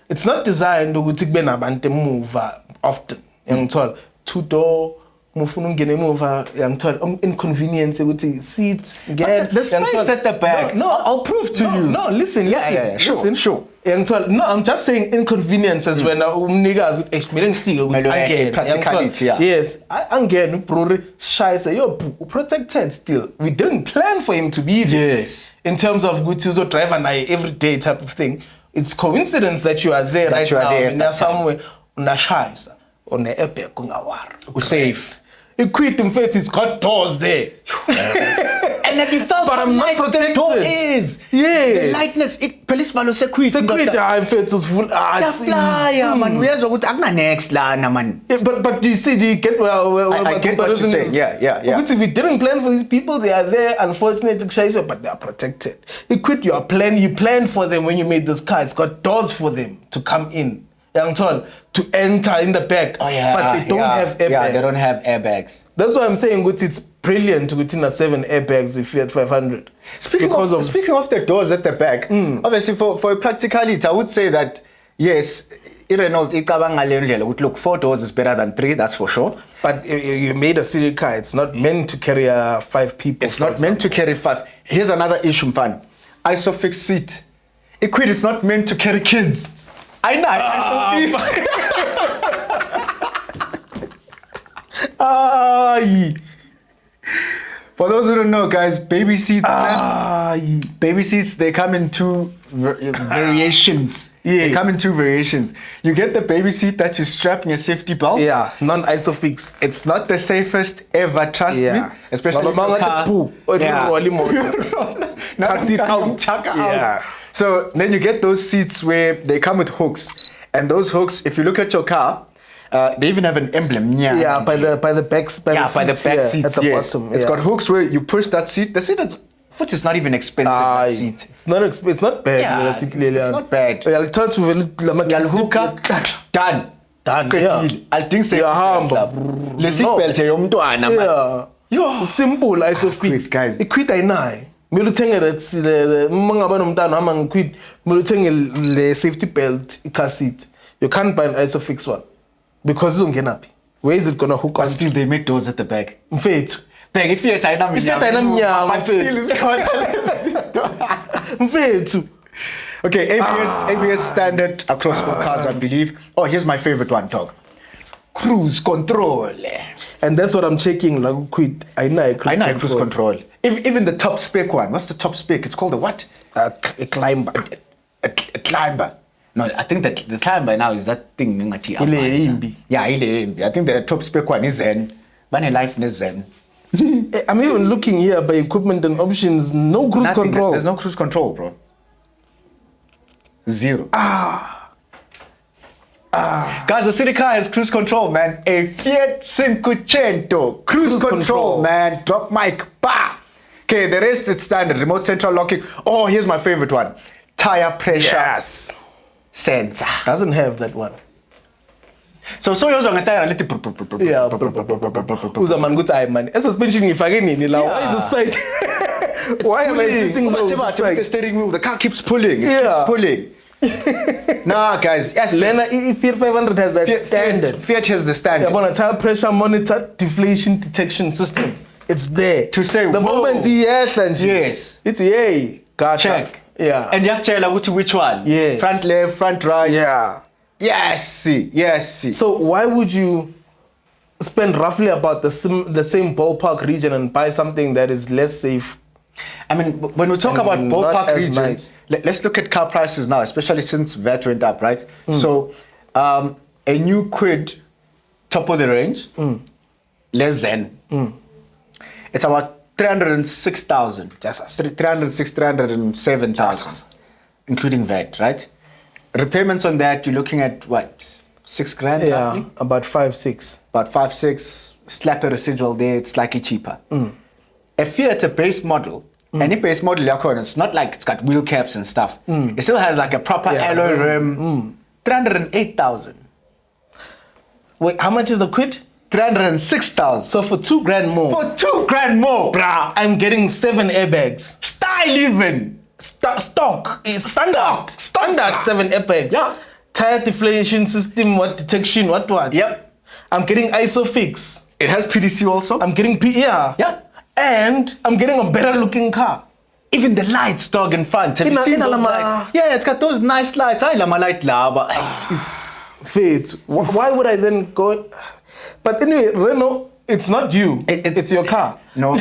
it's not designed ukuthi kube nabantu move often. Yangithola 2-door mufuna ungene move yangithola inconvenience ukuthi seats again. The space at the back. No, I'll prove to you. No, listen. Sure. No, I'm just saying inconveniences when umnikazi ukuthi practicality. Yes, angena ubrori shayise yo protected still. We didn't plan for him to be there. Yes. In terms of ukuthi uzo drive an everyday type of thing. It's coincidence that you are there right now. And somewhere unashayisa on the airbag kungawari. Safe. Equipped in fact, it's got doors there. And have you felt how light the door is? Yes. The lightness, police man was security. I felt was full. Man, where's the next line, man? But you see, do you get I get what you're saying. Yeah. If we didn't plan for these people, they are there, unfortunately, but they are protected. You planned for them when you made this car. It's got doors for them to come in. To enter in the back. Oh, yeah. But they don't have airbags. Yeah, they don't have airbags. That's why I'm saying it's brilliant within a 7 airbags if you had 500. Speaking of the doors at the back, obviously for practicality, I would say that yes, look, 4 doors is better than 3, that's for sure. But you made a city car. It's not meant to carry 5 people. It's not meant to carry 5. Here's another issue, fun. Isofix seat. It's not meant to carry kids. I know. For those who don't know, guys, baby seats. Baby seats, they come in 2 variations. Yes. They come in 2 variations. You get the baby seat that you strap in your safety belt. Yeah, non-isofix. It's not the safest ever, trust me. Especially for car. Yeah. So then you get those seats where they come with hooks. And those hooks, if you look at your car, they even have an emblem. Yeah, by the back seats. At the bottom. It's got hooks where you push that seat. The seat is not even expensive. That seat. It's not bad. Yeah, it's not bad. I'll tell you hook up. Done. Yeah. I'll think so. The seat belt yomntwana. Yeah. Simple isofix, guys. Equip ayinayo. Mele uthenge the mangaba nomntana hamba ngiquid, mele uthenge le safety belt car seat. You can't buy an isofix one because izongena phi. Where is it gonna hook But on? still, they make doors at the back. Mfethu. Bang, if you're China, Fiat ayinamnyama, but still it's Mfethu. Okay, ABS standard across all cars, I believe. Oh, here's my favorite one, dog. Cruise control. And that's what I'm checking. Like, quit. I know Cruise control. Even the top spec one. What's the top spec? It's called a what? A climber. A climber. No, I think that the climber now is that thing. Yeah, I think the top spec one is Zen. Bunny life is Zen. I'm even looking here by equipment and options. No cruise control. There's no cruise control, bro. Zero. Guys, the city car has cruise control, man. A Fiat 500 cruise control, man. Drop mic, bah. Okay, the rest it's standard. Remote central locking. Oh, here's my favorite one. Tire pressure sensor. Doesn't have that one. So yours on a tire a little. Yeah. Uza man good time, man. Suspension ngifake nini la? Why the side? Why am I sitting low? The steering wheel, the car keeps pulling. It keeps pulling. Nah, guys. Yes. Lena, Fiat 500 has that standard. Fiat has the standard. Yeah, tire pressure monitor, deflation detection system. It's there to say the moment yes, it's yay. Gotcha. Check. Yeah. And yakchela which one? Yes. Front left, front right. Yeah. Yes. Yes. So why would you spend roughly about the same ballpark region and buy something that is less safe? I mean, when we talk about ballpark regions, let's look at car prices now, especially since VAT went up, right? So, a new Quid, top of the range, less than, it's about 306,000. 306, 307,000, including VAT, right? Repayments on that, you're looking at what? 6 grand? Yeah, roughly? about 5-6. About 5-6. Slap a residual there, it's slightly cheaper. A Fiat, a base model, any base model, it's not like it's got wheel caps and stuff. It still has like a proper alloy rim. 308,000. Wait, how much is the Quid? 306,000. So for 2 grand more. For 2 grand more, bruh. I'm getting 7 airbags. Style even. Stock. It's standard. Standard 7 airbags. Yeah. Tire deflation system, what detection, what? Yep. I'm getting ISOFIX. It has PDC also. I'm getting Yeah. And I'm getting a better looking car. Even the lights, dog, in front. Have you seen those lights? Yeah, it's got those nice lights. I love my light lava. Fit. Why would I then go? But anyway, Renault, it's not you. It's your car. No.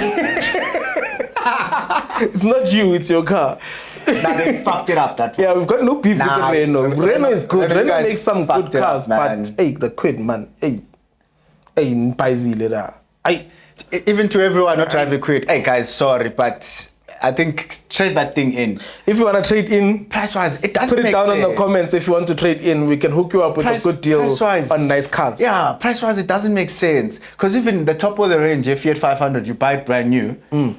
It's not you, it's your car. Nah, they fucked it up, that one. Yeah, we've got no beef with Renault. Renault is good. Renault makes some good cars, but hey, the Quid, man. Hey, Mpaizile da. Even to everyone not driving Quid, hey guys, sorry, but I think trade that thing in. If you want to trade in, price-wise, it doesn't put it make down sense. in the comments. If you want to trade in, we can hook you up with a good deal on nice cars. Yeah, price-wise, it doesn't make sense. Because even the top of the range, if Fiat 500, you buy it brand new,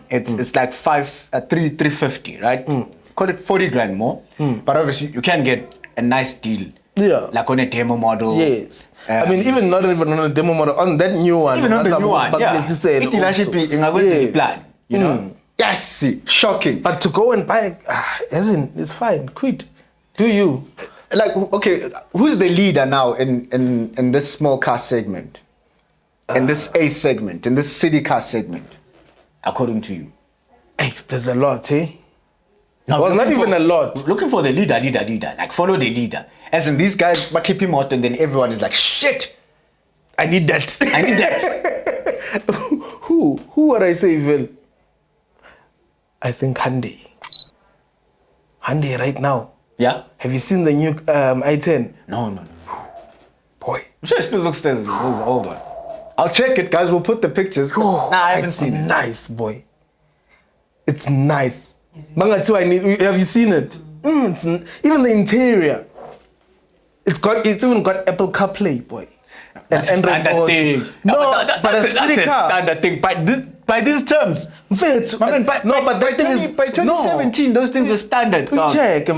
it's like 350, right? Call it 40 grand more. But obviously, you can get a nice deal. Yeah. Like on a demo model. Yes. I mean, even not even on a demo model, on that new one. Even on the new one, yeah. It plan, you know? Yes, shocking. But to go and buy, it's fine. Quit. Do you? Like, okay, who's the leader now in this small car segment? In this A segment, in this city car segment, according to you? Hey, there's a lot, eh? No, well, not even a lot. Looking for the leader. Like, follow the leader. As in, these guys keep him out, and then everyone is like, shit, I need that. I need that. Who would I say, Phil? I think Hyundai. Hyundai right now. Yeah? Have you seen the new i10? No. Boy. I'm sure it still looks the old one. I'll check it, guys. We'll put the pictures. Oh, nah, I haven't seen it. It's nice, boy. It's nice. Have you seen it? Even the interior. It's even got Apple CarPlay, boy. That's a standard thing. No, but that's a standard thing. By these terms. By 2017, those things are standard. Check,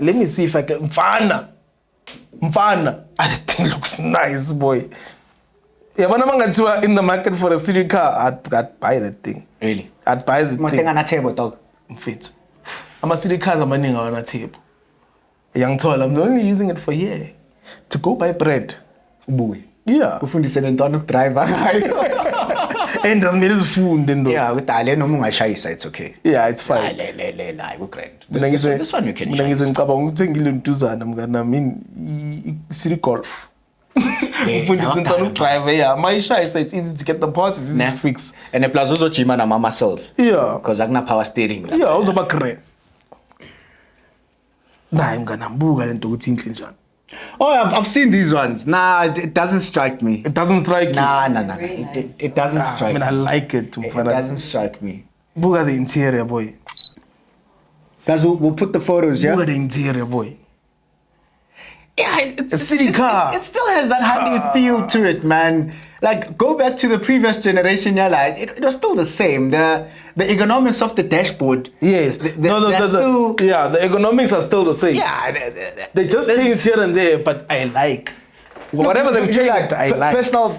let me see if I can. Mfana. That thing looks nice, boy. Yeah, when I'm in the market for a city car, I'd buy that thing. Really? I'd buy the thing. On a table, dog. I'm a city cars, I'm on a table. Young toil, I'm only using it for here. To go buy bread. Ubuye. Yeah. Ufundise lentwana ukudrive ngayo. And doesn't mean it's food, then. Yeah, with ale noma ungashayisa it's okay. Yeah, it's fine. Hayi ku grand. Mina This one you can mina shayisa. ngicabanga ukuthi ngile ntuzana mngana I city golf. Ufundisa intwana ukudrive, yeah. Mayishayisa, it's easy to get the parts, it's easy to fix. And plus uzojima nama muscles. Yeah. Because akuna power steering. Yeah, uzoba grand. Nah, mngana mbuka lento ukuthi inhle njani. Oh, I've seen these ones. Nah, it doesn't strike me. It doesn't strike you. Nah. Very nice. It doesn't I strike mean, I me. like it. It doesn't strike me. Look at the interior, boy. Guys, we'll put the photos, yeah? Look at the interior, boy. Yeah, A city car. It still has that Hyundai feel to it, man. Like, go back to the previous generation, yeah, like, it was still the same. The ergonomics of the dashboard. Yes. The ergonomics are still the same. Yeah. They just changed here and there, but I like. Whatever they've changed, I like. Personal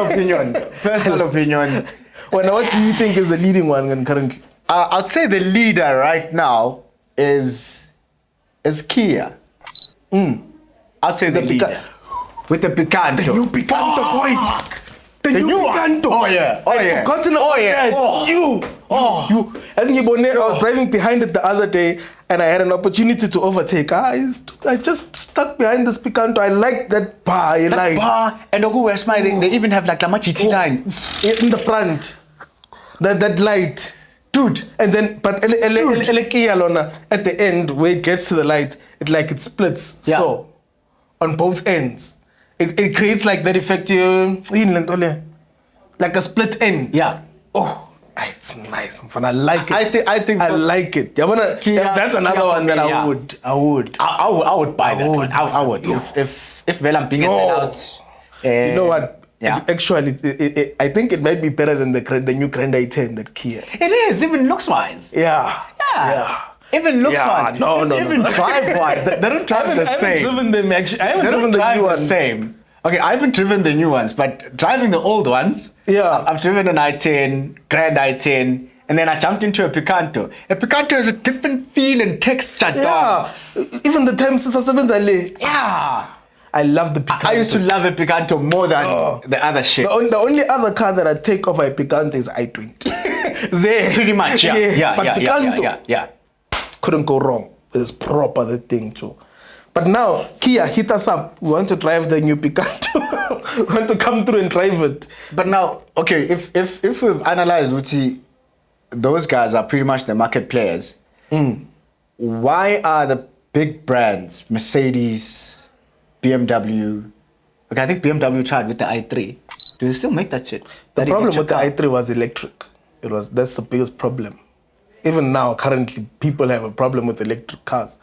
opinion. Personal opinion. Well, now, what do you think is the leading one currently? I'd say the leader right now is Kia. I'd say the leader. With the Picanto. The new Picanto, boy. The new Picanto. Oh yeah. I've forgotten about that. You. As I was driving behind it the other day, and I had an opportunity to overtake. I just stuck behind this Picanto. I like that bar. That bar, and they even have like a GT line in the front. That light. Dude. And then, but at the end, where it gets to the light, it splits. Yeah. So, on both ends. It creates like that effect, like a split end. Yeah. Oh, it's nice. I like it. I like it. That's another one that I would. I would buy that one. I would. If Velam Ping is out. You know what? Yeah. Actually, I think it might be better than the new Grand i10 that Kia. It is, even looks wise. Yeah. Even looks wise. Even drive wise. They don't drive the same. I haven't driven them actually. I haven't they driven don't the drive new the ones. same. Okay, I haven't driven the new ones, but driving the old ones, yeah, I've driven an i10, Grand i10, and then I jumped into a Picanto. A Picanto is a different feel and texture. Yeah, even the time since yeah. I love the Picanto. I used to love a Picanto more than the other shit. The only other car that I take off a Picanto is i20. There. Pretty much, yeah. Yes, but Picanto, yeah. Couldn't go wrong. It's proper the thing too. But now, Kia, hit us up. We want to drive the new Picanto. We want to come through and drive it. But now, okay, if we've analyzed Uti, those guys are pretty much the market players. Why are the big brands, Mercedes, BMW, okay, I think BMW tried with the i3. Do they still make that shit? The problem with the i3 was electric. That's the biggest problem. Even now, currently, people have a problem with electric cars.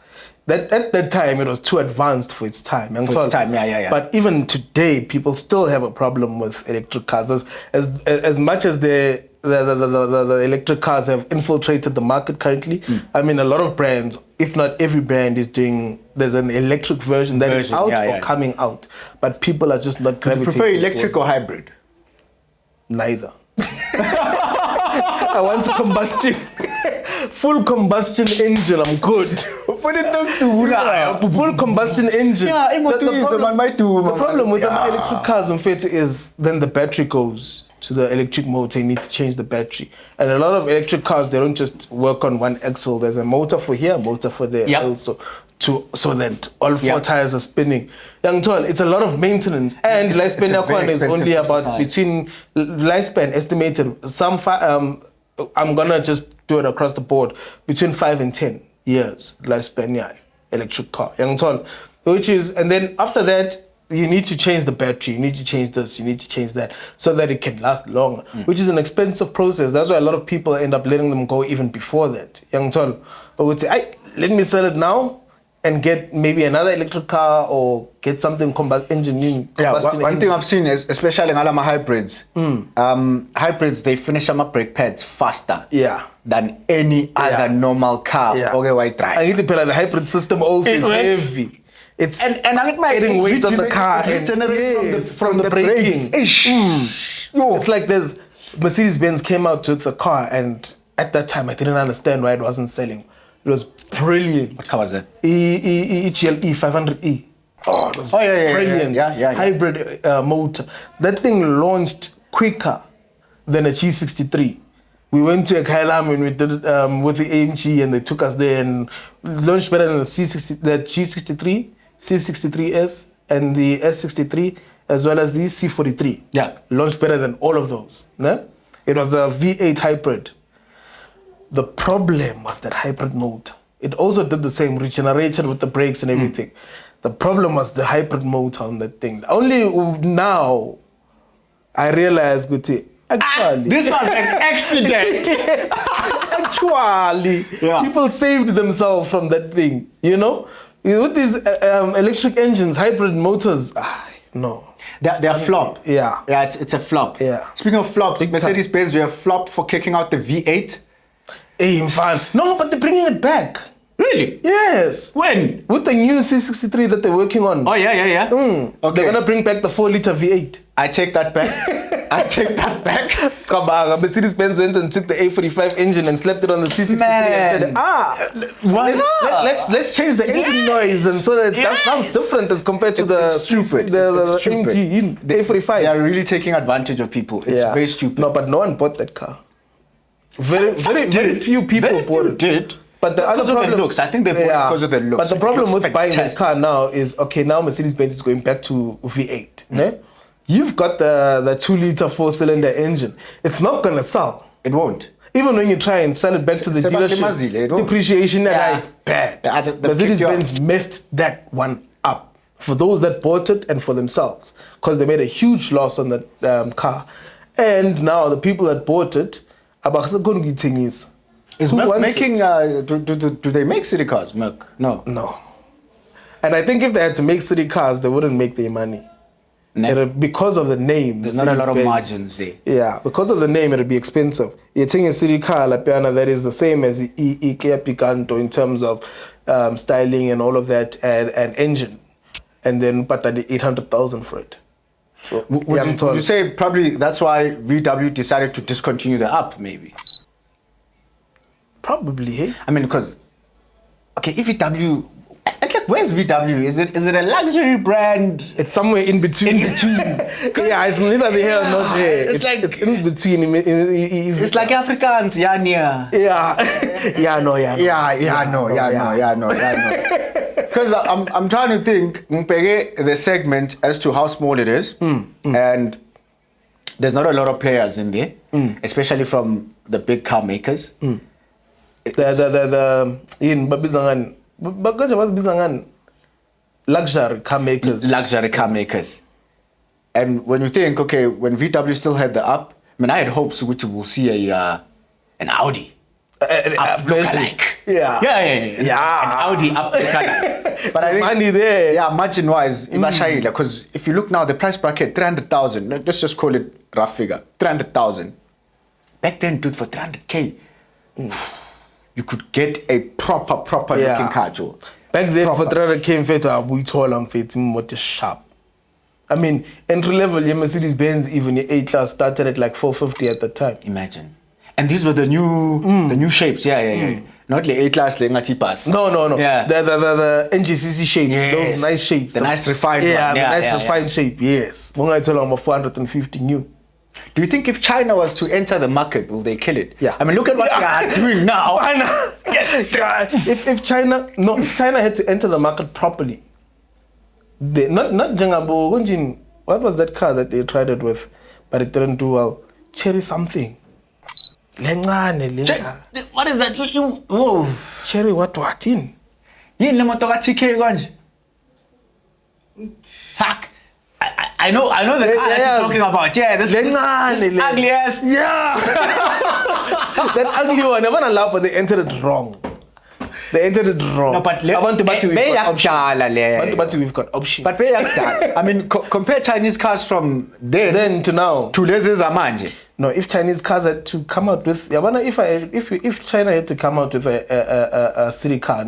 At that time, it was too advanced for its time. For its time, yeah. But even today, people still have a problem with electric cars. As much as the electric cars have infiltrated the market currently, I mean, a lot of brands, if not every brand, is doing. There's an electric version that is out or coming out, but people are just not gravitating. You prefer electric or hybrid? Neither. I want combustion. Full combustion engine, I'm good. Put it those two. Full combustion engine. Yeah, the problem with the electric cars in fact is then the battery goes to the electric motor. You need to change the battery. And a lot of electric cars, they don't just work on one axle. There's a motor for here, a motor for there also. So that all four tires are spinning. Young Tol, it's a lot of maintenance. And lifespan is only about between lifespan estimated. I'm gonna just do it across the board between 5 and 10 years lifespan, electric car. Young Tol, which is, and then after that, you need to change the battery, you need to change this, you need to change that, so that it can last longer, which is an expensive process. That's why a lot of people end up letting them go even before that. Young Tol, I would say, let me sell it now and get maybe another electric car or get something combustion. One thing I've seen is, especially in all my hybrids, hybrids, they finish my brake pads faster than any other normal car. Okay, why try? I need to pay like the hybrid system also is heavy. It's and I get my getting weight on the car and from the braking. It's like there's Mercedes-Benz came out with the car, and at that time I didn't understand why it wasn't selling. It was brilliant. What car was that? HLE 500E. Oh, it was yeah, brilliant. yeah. Hybrid motor. That thing launched quicker than a G63. We went to a Kailam and we did it with the AMG, and they took us there and launched better than the G63, C63S, and the S63, as well as the C43. Yeah. Launched better than all of those. No? It was a V8 hybrid. The problem was that hybrid motor. It also did the same, regenerated with the brakes and everything. The problem was the hybrid motor on that thing. Only now I realized, Guti, actually, This was an accident. actually, Yeah. people saved themselves from that thing. You know, with these electric engines, hybrid motors, no. They're flop. Yeah. Yeah, it's a flop. Yeah. Speaking of flops, Big time. Mercedes-Benz, we have flopped for kicking out the V8. Hey, fine. No, but they're bringing it back. Really? Yes. When? With the new C63 that they're working on. Oh, yeah. Okay. They're gonna bring back the 4-liter V8. I take that back. I take that back. Kabaga, Mercedes-Benz went and took the A45 engine and slapped it on the C63 Man. and said, Why not? let's change the engine noise, and so that sounds different as compared to the It's stupid. the It's stupid. AMG in the They A45. are really taking advantage of people. It's very stupid. No, but no one bought that car. Very did. few people Very bought few it. did. But the Because other of the problem, looks. I think they bought it because of the looks. But the It problem looks with buying that fantastic. car now is, okay, now Mercedes-Benz is going back to V8. Ne? You've got the 2-liter 4-cylinder engine. It's not going to sell. It won't. Even when you try and sell it back to the dealership, depreciation, it's bad. Mercedes-Benz messed that one up for those that bought it and for themselves, because they made a huge loss on that car. And now the people that bought it, Is Merc making, do they make city cars, Merc? No. No. And I think if they had to make city cars, they wouldn't make their money. Because of the name. There's not a lot of margins there. Yeah, because of the name, it'll be expensive. You're taking a city car, La Piana, that is the same as the Kia Picanto in terms of styling and all of that, and engine. And then, but the 800,000 for it. So, Would you say probably that's why VW decided to discontinue the Up, maybe? Probably, hey? I mean, because, okay, if VW, like, where's VW? Is it a luxury brand? It's somewhere in between. Yeah, it's neither there nor there. It's in between. It's like Afrikaans, yeah. Because I'm trying to think, the segment as to how small it is, and there's not a lot of players in there, especially from the big car makers. Luxury car makers. Luxury car makers. And when you think, okay, when VW still had the Up, I mean, I had hopes which we'll see an Audi. Up lookalike. Yeah. An Audi Up lookalike. But I think money there. Yeah, margin-wise, because if you look now, the price bracket, 300,000. Let's just call it rough figure, 300,000. Back then, dude, for 300K, you could get a proper looking car, Joe. Back then, for 300K, in fact, we told them it's more sharp. I mean, entry level, your Mercedes-Benz, even your A-Class, started at like 450 at the time. Imagine. And these were the new shapes, Not the A-Class, the ngati bus. No. Yeah. The NGCC shape, Yes. those nice shapes. The nice refined one. Yeah, the nice refined shape, yes. When I told them 450 new. Do you think if China was to enter the market, will they kill it? Yeah. I mean, look at what they are doing now. China. Yes. If China had to enter the market properly, not Jangabo, what was that car that they tried it with, but it didn't do well? Cherry something. What is that? Cherry what in? Yini le moto ka TK kanje? Fuck. I know the car that you're talking about. Yeah, this ugly ass. Yeah. That ugly one. I want to laugh, but they entered it wrong. No, but we've got options. But I mean, compare Chinese cars from then to now. To lezes amanje. No, if Chinese cars had to come out with, if China had to come out with a city car,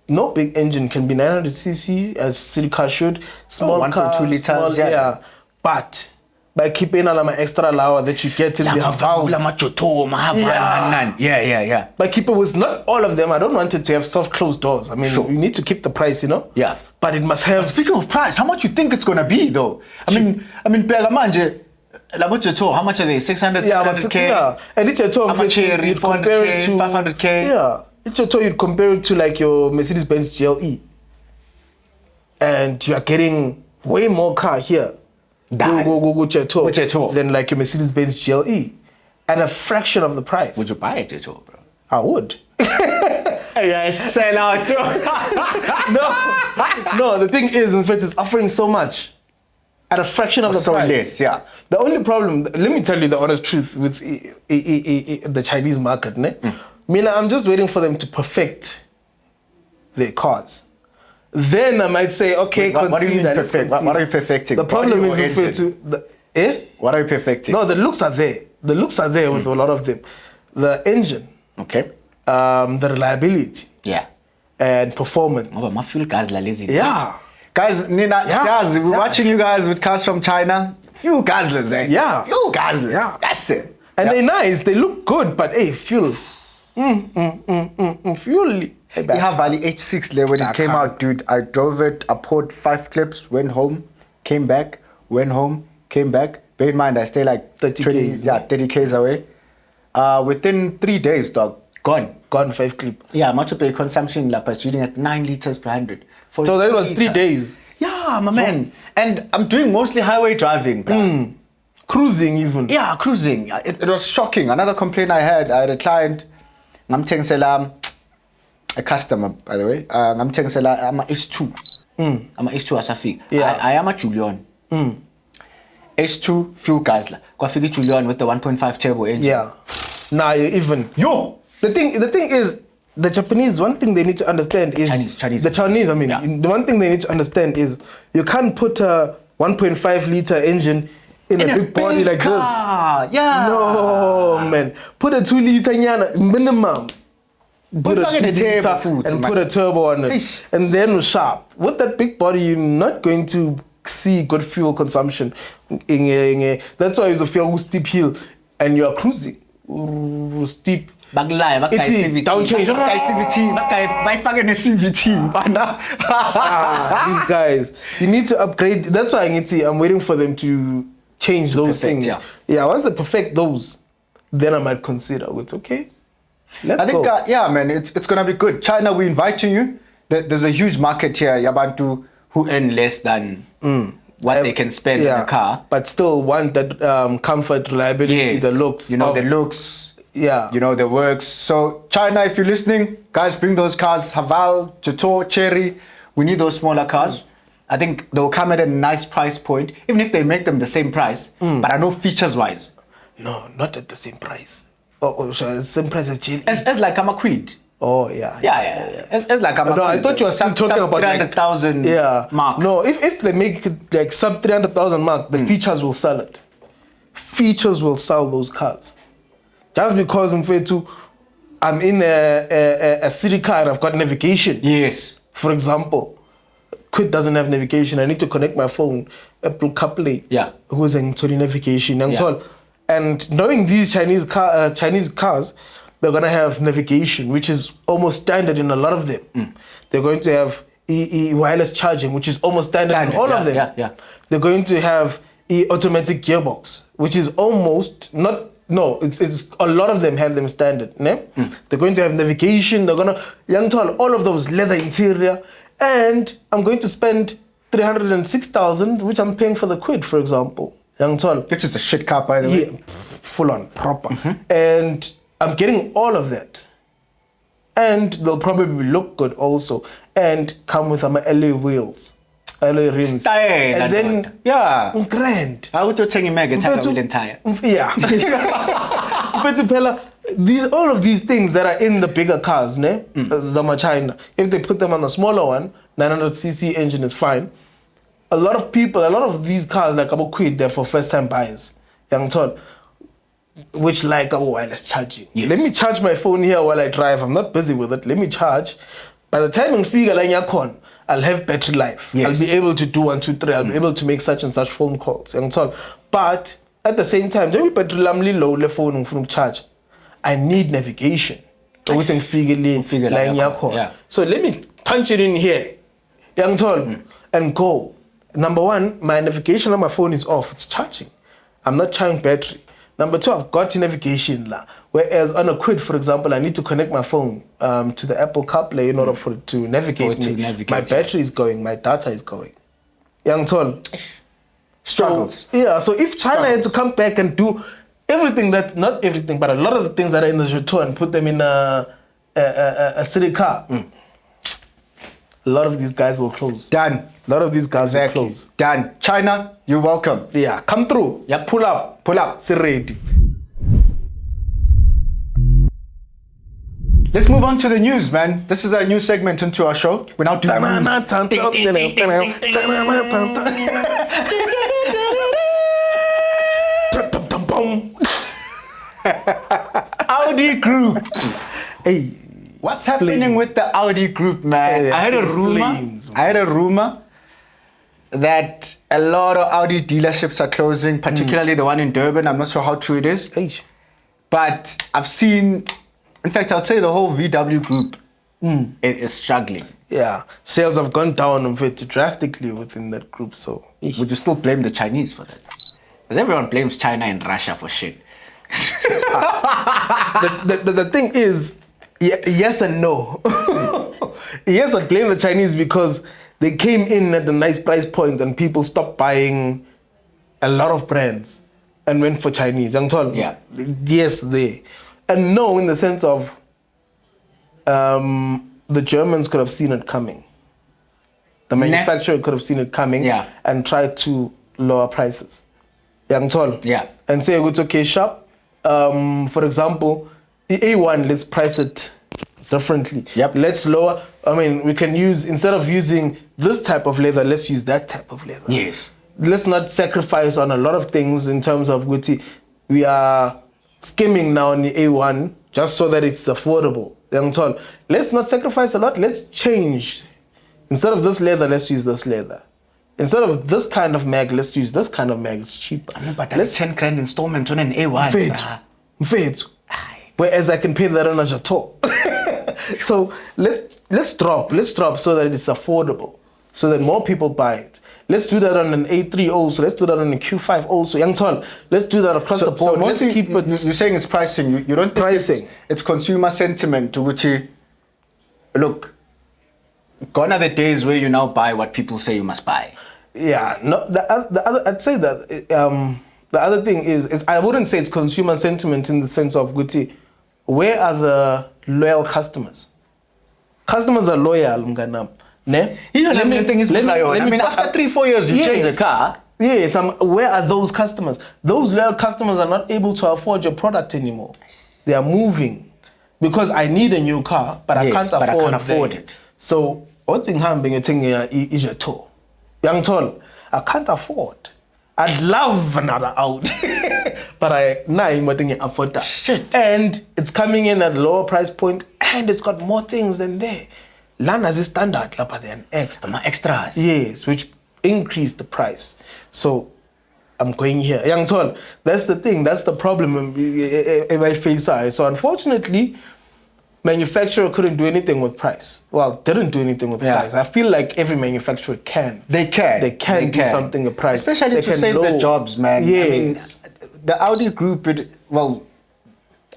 no big engine can be 900cc as city car should. Small car, 1.2 liters, but by keeping all my extra lawa that you get in the house. Jetour, yeah. By keeping with not all of them, I don't want it to have soft closed doors. I mean, Sure. you need to keep the price, you know? Yeah. But it must have... Speaking of price, how much you think it's gonna be though? I mean, Pega manje, Labo Jetour, how much are they? 600, 700K? Yeah. And it's Jetour, how much you'd compare it 400K, to 500K? Yeah. It's Jetour, you'd compare it to like your Mercedes-Benz GLE. And you are getting way more car here. Go Jetour than like your Mercedes-Benz GLE. At a fraction of the price. Would you buy a Jetour, bro? I would. Yeah, sell out. No, the thing is, in fact, it's offering so much at a fraction of the so price. less, yeah. The only problem, let me tell you the honest truth with the Chinese market, ne? Mina, I'm just waiting for them to perfect their cars. Then I might say, okay, what do you mean perfect? What are you perfecting? The problem is referred to What are you perfecting? No, the looks are there. The looks are there with a lot of them. The engine. Okay. The reliability. Yeah. And performance. Oh, my fuel cars la lazy. Yeah. Guys, Nina, we're watching you guys with cars from China. Fuel guzzlers, eh? Yeah. Fuel guzzlers. Yeah. That's it. And they're nice. They look good, but hey, fuel. Fuel. We have Valley H6 there when it came out, dude. I drove it. I poured 5 clips, went home, came back, went home, came back. Bear in mind, I stay like 30 20, Ks. 30 Ks away. Within 3 days, dog, gone. 5 clip. Yeah, much of the consumption like shooting at 9 liters per 100. So that was 3 days. Yeah, my man. And I'm doing mostly highway driving, bro. Cruising even. Yeah, cruising. It was shocking. Another complaint I had a client. I'm telling Salam, a customer, by the way. I'm telling Salam, I'm a H2. I'm a H2 Asafi. Yeah. I am a Julian. H2 fuel guzzler. Kwafiki Julian with the 1.5 turbo engine. Yeah. Now you even. Yo! The thing is, the Japanese, one thing they need to understand is... Chinese. The Chinese, I mean, the one thing they need to understand is you can't put a 1.5 liter engine in a big body like car. this. Yeah. No, man. Put a 2 liter nyana, minimum. Put a 2 liter and put a turbo on it. Ish. And then sharp. With that big body, you're not going to see good fuel consumption. That's why it's a fair steep hill and you are cruising. Steep. It's down change. These guys, you need to upgrade. That's why I'm waiting for them to change those things. Yeah, once they perfect those, then I might consider it. Okay, let's go. Yeah, man, it's gonna be good. China, we inviting you. There's a huge market here, Yabantu, who earn less than what they can spend in a car, but still want that comfort, reliability, the looks. You know, the looks. Yeah. You know, the works. So, China, if you're listening, guys, bring those cars. Haval, Jetour, Cherry. We need those smaller cars. I think they'll come at a nice price point, even if they make them the same price. But I know features-wise. No, not at the same price. Oh, sorry, same price as GLE. It's like I'm a quid. Oh, yeah. It's like I'm a quid. I thought you were still talking about 300,000 mark. No, if they make it like sub 300,000 mark, the features will sell it. Features will sell those cars. Just because I'm in a city car and I've got navigation. Yes. For example, Quid doesn't have navigation. I need to connect my phone, Apple CarPlay. Yeah. Who's in navigation? And knowing these Chinese cars, they're gonna have navigation, which is almost standard in a lot of them. They're going to have wireless charging, which is almost standard in all of them. Yeah. They're going to have automatic gearbox, which is almost not. No, it's a lot of them have them standard. Ne? They're going to have navigation. They're gonna all of those leather interior, and I'm going to spend 306,000, which I'm paying for the Quid, for example. Which is a shit car, by the way. Yeah, full on, proper, and I'm getting all of that, and they'll probably look good also, and come with some LA wheels. LA rims. Style, and then grand. I would tell you mega tire. Yeah. All of these things that are in the bigger cars, ne? Zama China, if they put them on the smaller one, 900cc engine is fine. A lot of these cars like about Quid, they're for first time buyers. Which like a wireless charging. Yes. Let me charge my phone here while I drive. I'm not busy with it. Let me charge. By the time I'm figure like I'll have battery life. Yes. I'll be able to do 1, 2, 3. I'll be able to make such and such phone calls. But at the same time, njengoba battery lami low le phone ngifuna ukucharge, I need navigation. Ukuthi ngifike la ngiyakhona. Yeah. So let me punch it in here. And go. Number one, my navigation on my phone is off. It's charging. I'm not charging battery. Number two, I've got navigation. Whereas on a quid, for example, I need to connect my phone to the Apple CarPlay in order for it to navigate me. My battery is going. My data is going. Struggles. So if China had to come back and do everything that, not everything, but a lot of the things that are in the Jetour and put them in a city car, a lot of these guys will close. Done. A lot of these guys will close. Done. China, you're welcome. Yeah, come through. Yeah. Pull up. Pull up. Sit ready. Let's move on to the news, man. This is our new segment into our show. We're now doing Audi Group. Hey. What's happening with the Audi Group, man? Hey, I had a rumor that a lot of Audi dealerships are closing, particularly the one in Durban. I'm not sure how true it is. Hey. But I've seen, in fact, I'd say the whole VW Group is struggling. Yeah, sales have gone down drastically within that group. So would you still blame the Chinese for that? Because everyone blames China and Russia for shit. The thing is, yes and no. Yes, I blame the Chinese because they came in at a nice price point and people stopped buying a lot of brands and went for Chinese. Yeah. Yes, they. And no, in the sense of the Germans could have seen it coming. The manufacturer could have seen it coming and tried to lower prices. Yeah. And say, it's okay, sharp. For example, the A1, let's price it differently. Yep. Let's lower. I mean, we can use, instead of using this type of leather, let's use that type of leather. Yes. Let's not sacrifice on a lot of things in terms of Gucci. We are skimming now on the A1 just so that it's affordable. Let's not sacrifice a lot. Let's change. Instead of this leather, let's use this leather. Instead of this kind of mag, let's use this kind of mag. It's cheaper. I mean, but that's 10 grand installment on an A1. Faith. Whereas I can pay that on a Jetour. So let's drop so that it's affordable, so that more people buy it. Let's do that on an A3 also. Let's do that on a Q5 also. Let's do that across the board. So let's keep it. You're saying it's pricing. You don't think pricing. It's consumer sentiment to which look. Gone are the days where you now buy what people say you must buy. Yeah. No. The other. I'd say that the other thing is I wouldn't say it's consumer sentiment in the sense of Gucci. Where are the loyal customers? Customers are loyal, mganam. Ne? I mean, after 3-4 years, you change a car. Yes, where are those customers? Those loyal customers are not able to afford your product anymore. They are moving. Because I need a new car, but I can't afford it. So, what thing happening is a tour. Young tall, I can't afford. I'd love another Audi, but I afford that. Shit. And it's coming in at a lower price point, and it's got more things than there. Lana's is standard, but then extras. Yes, which increase the price. So I'm going here. Young tall, that's the thing. That's the problem I face. So unfortunately, manufacturer couldn't do anything with price. Well, didn't do anything with price. I feel like every manufacturer can. They can do something with price. Especially to save the jobs, man. Yes. I mean, the Audi Group,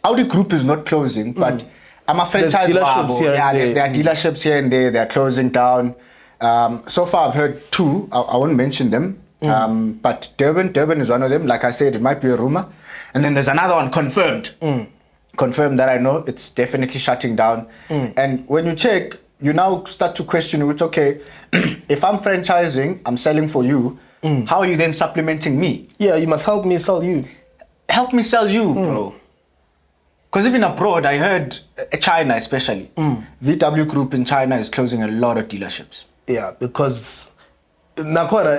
Audi Group is not closing, but I'm a franchise dealerships here and there. There are dealerships here and there. They're closing down. So far, I've heard 2. I won't mention them. But Durban is one of them. Like I said, it might be a rumor. And then there's another one confirmed. Confirmed that I know it's definitely shutting down. And when you check, you now start to question, which, okay, if I'm franchising, I'm selling for you, how are you then supplementing me? Yeah, you must help me sell you. Help me sell you, bro. Because even abroad, I heard, China especially, VW Group in China is closing a lot of dealerships. Yeah, because in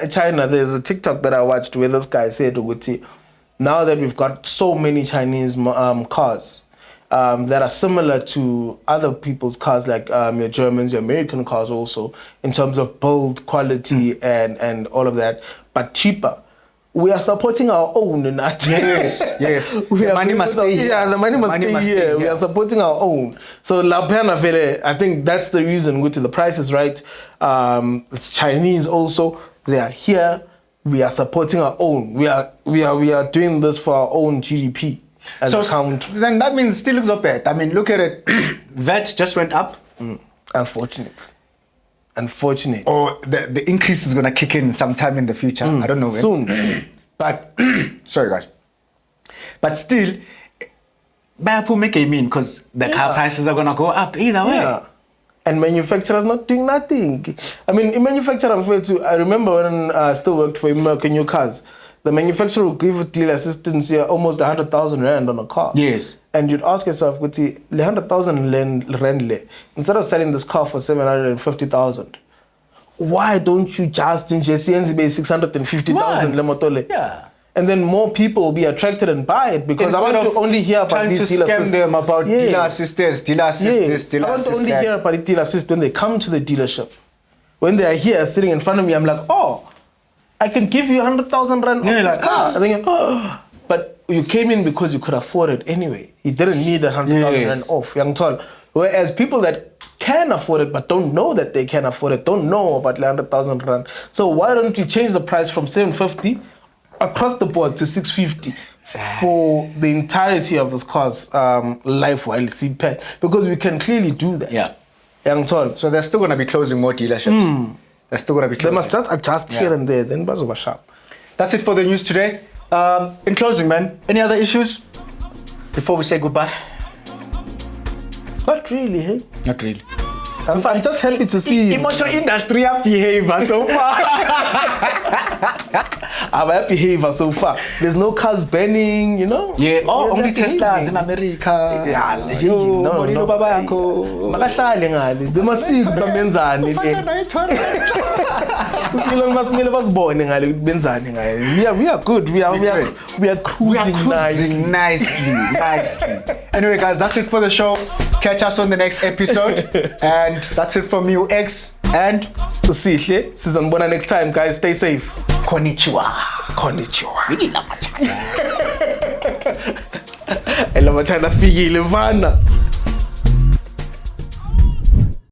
China, there's a TikTok that I watched where this guy said, now that we've got so many Chinese cars, that are similar to other people's cars, like your Germans, your American cars also, in terms of build quality and all of that, but cheaper. We are supporting our own, not Yes. The money must stay here. Yeah, the money must stay here. We are supporting our own. So La Pena Vele, I think that's the reason. The price is right. It's Chinese also. They are here. We are supporting our own. We are doing this for our own GDP. So then that means still looks up bad. I mean, look at it. VAT just went up. Unfortunate. Or the increase is going to kick in sometime in the future. I don't know when. Soon. But, sorry guys. But still, Bayapu make a mean because the car prices are going to go up either way. Yeah. And manufacturers not doing nothing. I mean, in manufacturer, I remember when I still worked for American New Cars, the manufacturer would give dealer assistance here almost 100,000 rand on a car. Yes. And you'd ask yourself, 100,000 rand, instead of selling this car for 750,000, why don't you just in JCNZ pay 650,000 lemotole? Yeah. And then more people will be attracted and buy it because Instead I want to only hear about these dealer trying to scam them about dealer assistance, dealer assist. I want to only hear about the dealer assist when they come to the dealership. When they are here sitting in front of me, I'm like, oh, I can give you 100,000 rand off this car. And then, oh. But you came in because you could afford it anyway. You didn't need 100,000 rand off, young tall. Whereas people that can afford it but don't know that they can afford it, don't know about 100,000 rand. So why don't you change the price from 750 across the board to 650 for the entirety of this car's life while it's in pay? Because we can clearly do that. Yeah. Young tall. So they're still going to be closing more dealerships. They're still going to be closing. They must just adjust here and there, then bazoba sharp. That's it for the news today. In closing, man, any other issues before we say goodbye? Not really, hey? Not really. I'm just happy to see motor industry behavior so far. Our behavior so far. There's no cars burning, you know? Yeah. Oh, only they're Teslas in behaving. America. Yeah, Yo, no. Makahlale ngale. They must see benzani. We are good. We are cruising nicely. Anyway, guys, that's it for the show. Catch us on the next episode. And that's it from you, X. And Sihle, sizonibona next time, guys. Stay safe. Konnichiwa. Ela machana fikile mfana.